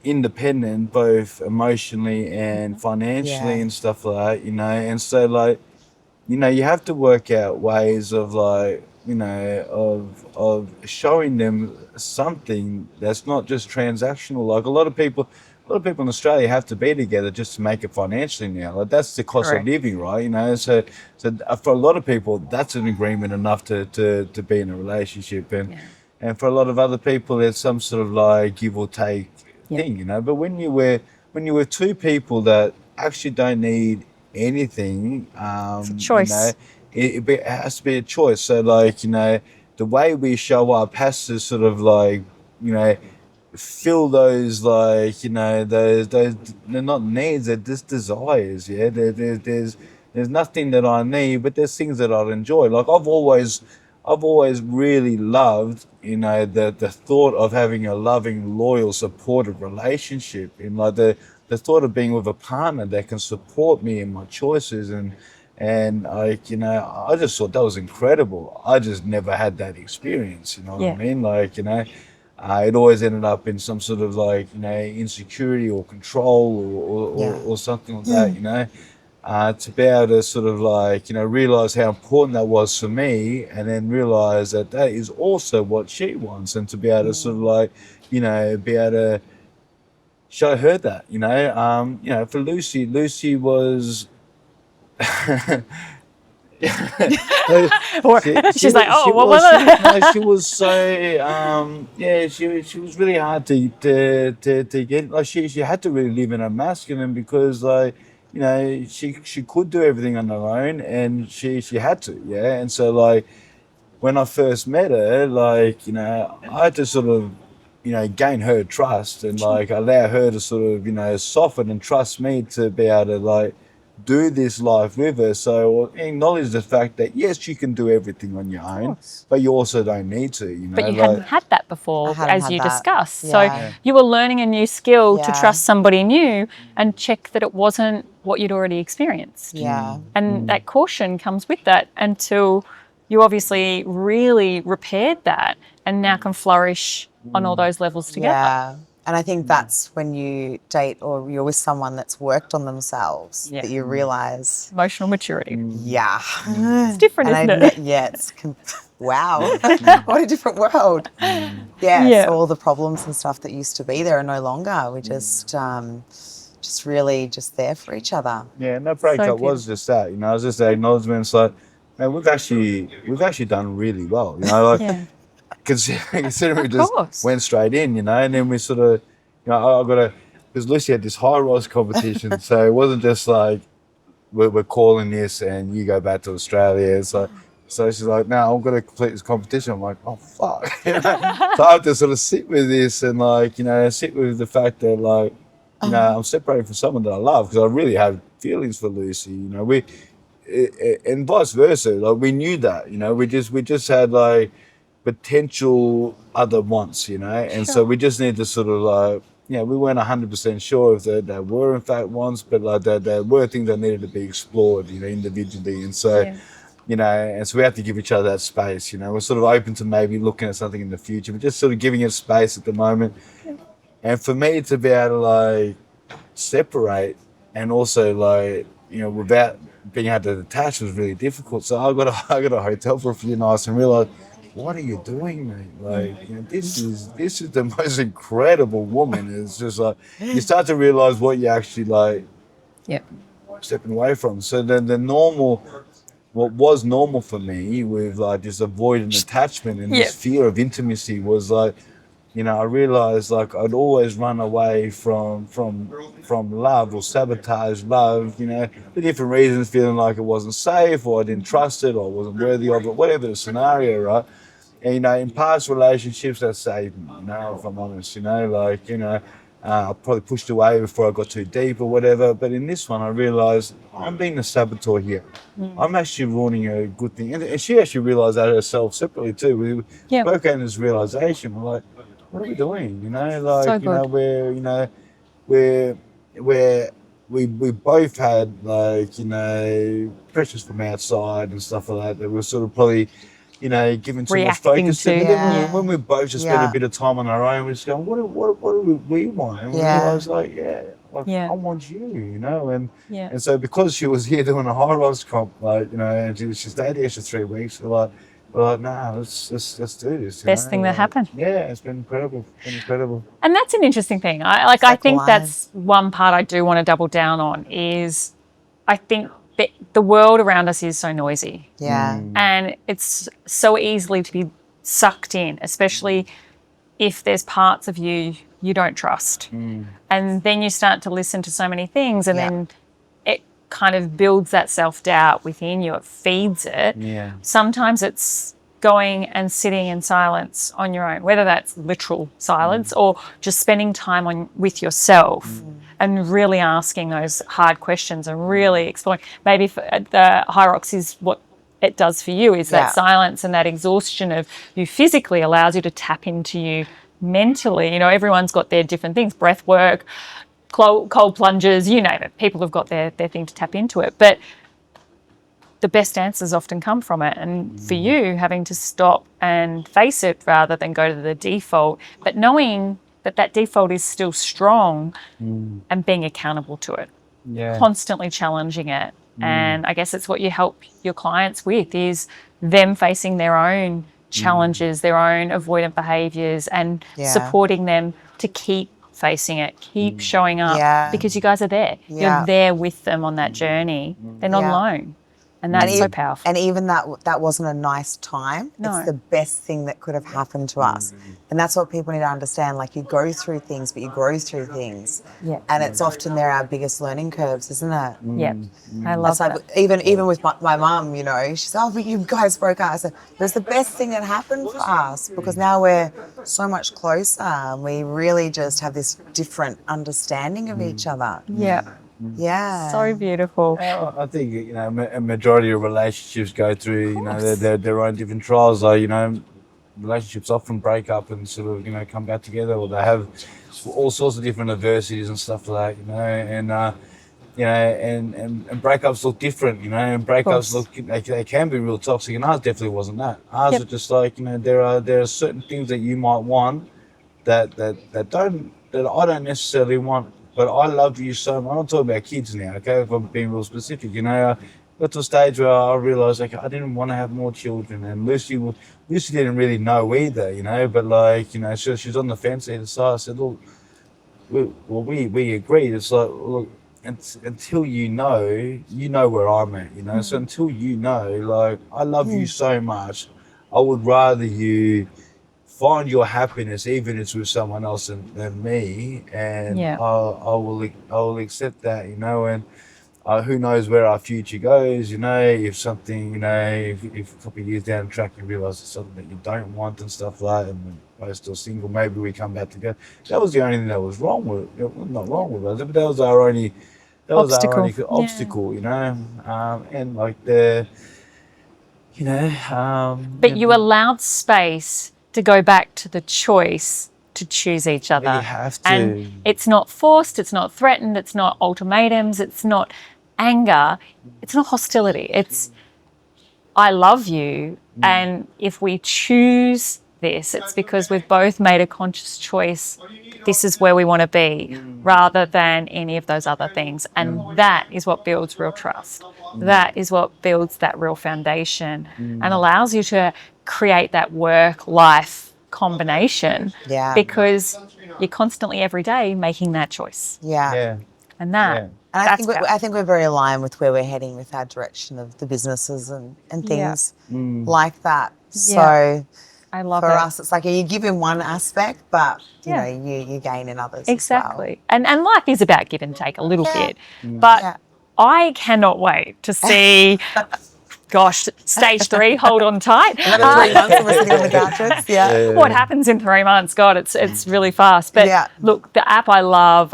independent, both emotionally and financially Yeah. and stuff like that, and so like, you have to work out ways of like, of showing them something that's not just transactional. Like a lot of people in Australia have to be together just to make it financially now. Like that's the cost Correct. of living, right? So for a lot of people, that's an agreement enough to be in a relationship, and for a lot of other people, it's some sort of like give or take thing, But when you were two people that actually don't need anything, It's a choice. it has to be a choice. So like, the way we show up has to sort of like, fill those like, those they're not needs, they're just desires. Yeah, there's nothing that I need, but there's things that I'd enjoy. Like I've always really loved, the thought of having a loving, loyal, supportive relationship, and like the thought of being with a partner that can support me in my choices, and like, I just thought that was incredible. I just never had that experience, you know what I mean? Like, it always ended up in some sort of like, insecurity or control or something like that, to be able to sort of like, realize how important that was for me, and then realize that that is also what she wants, and to be able to sort of like, be able to show her that, for Lucy was, She's like, oh, what was it? No, she was so, she was really hard to get. Like she had to really live in her masculine, because like, she could do everything on her own, and she had to, and so like, when I first met her, like, I had to sort of, gain her trust, and like allow her to sort of, soften and trust me to be able to like do this life with her. So acknowledge the fact that yes, you can do everything on your own, but you also don't need to, But you like, hadn't had that before, hadn't as had you that. discussed. Yeah. So you were learning a new skill to Yeah. trust somebody new and check that it wasn't what you'd already experienced. Yeah. And that caution comes with that until you obviously really repaired that and now can flourish on all those levels together. Yeah. And I think that's when you date or you're with someone that's worked on themselves that you realise, Emotional maturity. yeah. It's different, And isn't it? Yeah, it's, wow, what a different world. Yeah, Yeah. so all the problems and stuff that used to be there are no longer. We just really just there for each other. Yeah, and that breakup was just that, it was just the acknowledgement. It's like, man, we've actually done really well, like considering we just went straight in, and then we sort of, I got to, because Lucy had this high rise competition, so it wasn't just like we're calling this and you go back to Australia. So she's like, no, I'm going to complete this competition. I'm like, oh fuck, So I have to sort of sit with this and like, sit with the fact that like, I'm separated from someone that I love, because I really have feelings for Lucy. And vice versa. Like we knew that. We just had like potential other wants. And so we just need to sort of like, we weren't 100% sure if there were in fact wants, but like there were things that needed to be explored, individually. And so. And so we have to give each other that space. We're sort of open to maybe looking at something in the future, but just sort of giving it space at the moment. And for me to be able to like separate and also like, without being able to detach was really difficult. So I got a hotel for a few nights and realized, what are you doing, mate? Like, this is the most incredible woman. It's just like, you start to realize what you actually like stepping away from. So the normal, what was normal for me with like this avoidant attachment and this fear of intimacy was like, you know, I realized like I'd always run away from love or sabotage love, you know, for different reasons, feeling like it wasn't safe or I didn't trust it or I wasn't worthy of it, whatever the scenario, right? And, you know, in past relationships, that saved me, you know, if I'm honest, you know, like, you know, I probably pushed away before I got too deep or whatever. But in this one, I realised I'm being the saboteur here. I'm actually ruining a good thing. And she actually realised that herself separately too. We Yeah. both came to this realisation. We're like, what are we doing? You know, like, So you know, good. we both had, like, you know, pressures from outside and stuff like that that we're sort of probably, you know, giving too much Reacting focus to. to. But then Yeah. when we both just spent a bit of time on our own, we're just going, what do we want? And we Yeah. realised, like, like, Yeah. I want you, you know, and Yeah. so because she was here doing a high rise comp, like, you know, and she stayed there for 3 weeks, we're like, nah, let's do this. Best thing that happened. Yeah, it's been incredible. And that's an interesting thing. I think Cycle that's one part I do want to double down on is I think that the world around us is so noisy. Yeah. And it's so easily to be sucked in, especially if there's parts of you you don't trust. And then you start to listen to so many things and Yeah. then it kind of builds that self-doubt within you. It feeds it. Yeah. Sometimes it's going and sitting in silence on your own, whether that's literal silence or just spending time with yourself and really asking those hard questions and really exploring. Maybe the Hyrox is what it does for you, is that silence and that exhaustion of you physically allows you to tap into you mentally. You know, everyone's got their different things, breath work, cold plunges, you name it. People have got their thing to tap into it. But the best answers often come from it. And for you, having to stop and face it rather than go to the default, but knowing that that default is still strong and being accountable to it, constantly challenging it. And I guess it's what you help your clients with, is them facing their own challenges, their own avoidant behaviours, and supporting them to keep facing it, keep showing up, because you guys are there. You're there with them on that journey. They're not alone. And that's so powerful. And even that wasn't a nice time. No. It's the best thing that could have happened to us. And that's what people need to understand. Like, you go through things, but you grow through things. Yeah. And it's often they're our biggest learning curves, isn't it? Yeah. I love It's like, that. even with my mum, you know, she's, oh, but you guys broke up. I said, it was the best thing that happened for us, because now we're so much closer. We really just have this different understanding of each other. Yeah. Yeah. So beautiful. I think, you know, a majority of relationships go through, you know, their own different trials. Like, you know, relationships often break up and sort of, you know, come back together, or they have all sorts of different adversities and stuff like that, you know, and you know, and breakups look different, you know, and breakups look, they can be real toxic, and ours definitely wasn't that. Ours was just like, you know, there are certain things that you might want that I don't necessarily want. But I love you so much. I'm talking about kids now, okay? If I'm being real specific, you know, I got to a stage where I realised, like, I didn't want to have more children, and Lucy didn't really know either, you know. But, like, you know, she's on the fence either side. I said, look, we agreed. It's like, look, until you know where I'm at, you know. So until you know, like, I love you so much, I would rather you find your happiness, even if it's with someone else than me, and I will accept that, you know. And who knows where our future goes, you know, if something, you know, if a couple of years down the track you realise it's something that you don't want and stuff like that, and we're both still single, maybe we come back together. That was the only thing that was wrong with it. Well, not wrong with us, but that was our only obstacle, you know. And like you know. But you allowed space to go back to the choice to choose each other. You have to. And it's not forced, it's not threatened, it's not ultimatums, it's not anger, it's not hostility. It's, I love you, and if we choose this, it's because we've both made a conscious choice. This is where we want to be, rather than any of those other things. And that is what builds real trust. That is what builds that real foundation and allows you to create that work-life combination, because you're constantly every day making that choice. And that. And I think we're very aligned with where we're heading with our direction of the businesses and things like that. So I love For it. us, it's like you give in one aspect, but you Yeah. know, you gain in others Exactly. And life is about give and take a little Yeah. bit. But Yeah. I cannot wait to see, gosh, stage 3, hold on tight. Another 3 months and we're sitting on the couches. Yeah. What happens in 3 months? God, it's really fast. But Yeah. look, the app I love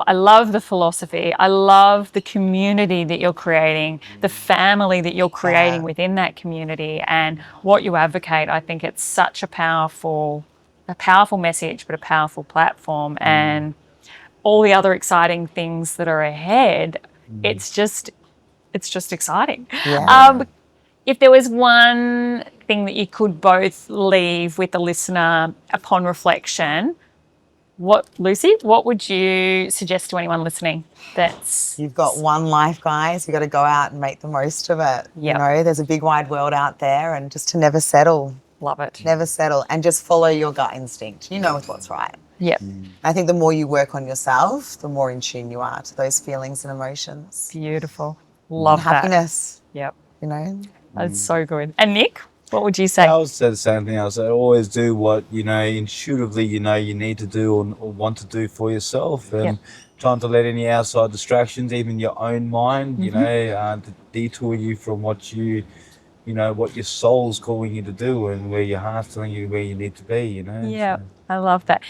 the philosophy. I love the community that you're creating, the family that you're creating Yeah. within that community, and what you advocate. I think it's such a powerful message, but a powerful platform. And all the other exciting things that are ahead, it's just exciting. Yeah. If there was one thing that you could both leave with the listener upon reflection, what would you suggest to anyone listening? That's You've got one life, guys. You've got to go out and make the most of it. Yep. You know, there's a big wide world out there, and just to never settle. love it. Never settle, and just follow your gut instinct. You know what's right. Yep. I think the more you work on yourself, the more in tune you are to those feelings and emotions. Beautiful. Love And that. happiness, Yep. you know. That's so good. And Nick, what would you say? I would say the same thing. I would say always do what intuitively you need to do or want to do for yourself, and trying to let any outside distractions, even your own mind, to detour you from what what your soul's calling you to do and where your heart's telling you where you need to be. Yeah, I love that.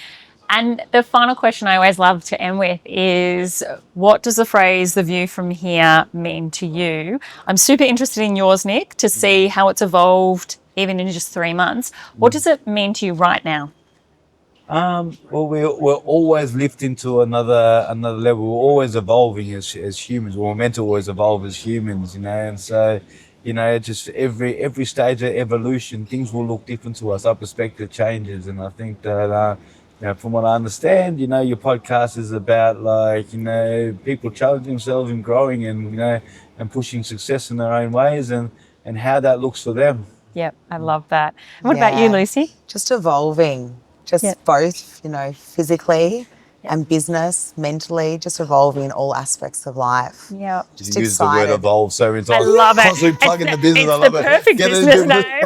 And the final question I always love to end with is, what does the phrase "the view from here" mean to you? I'm super interested in yours, Nick, to see how it's evolved even in just 3 months. What does it mean to you right now? Well, we're always lifting to another level. We're always evolving as humans. We're meant to always evolve as humans, and so just every stage of evolution, things will look different to us. Our perspective changes, and I think that from what I understand, your podcast is about people challenging themselves and growing and and pushing success in their own ways and how that looks for them. Yep, I love that. And what about you, Yeah. Lucy? Just evolving, both, physically and business, mentally, just evolving in all aspects of life. Yeah. Just You use the word excited. evolve so many I times. love it. Constantly plugging the business. It's I love the it. perfect Get it business into- name.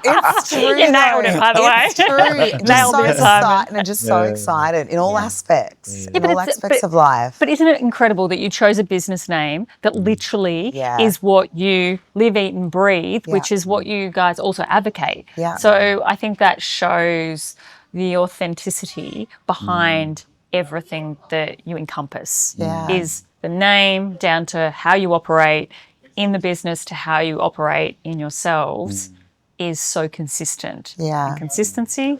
It's true. You nailed it, by the way. It's true. Just Nailed so it, Simon. excited and just so excited in all aspects, in but all it's- aspects but- of life. But isn't it incredible that you chose a business name that literally Yeah. is what you live, eat and breathe, which Yeah. is what you guys also advocate. Yeah. So I think that shows the authenticity behind everything that you encompass. Yeah. Is the name down to how you operate in the business to how you operate in yourselves is so consistent. Yeah. And consistency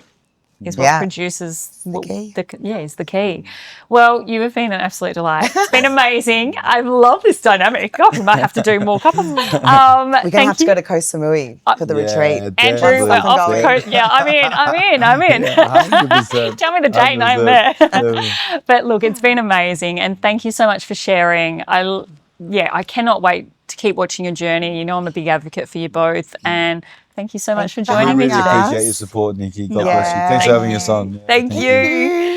is what Yeah. produces key. is the key. Well, you have been an absolute delight. It's been amazing. I love this dynamic. God, we might have to do more couples. We're going to have to you. go to Koh Samui for the retreat. Andrew, definitely. we're off the going. coast. Yeah, I'm in. 100%. Tell me the date and I'm 100%. there. But look, it's been amazing. And thank you so much for sharing. I cannot wait to keep watching your journey. You know I'm a big advocate for you both. And thank you so much for Thank you for joining me I really having today. us. appreciate your support, Nikki. God Yeah. bless you. Thanks for having us on. Thank you.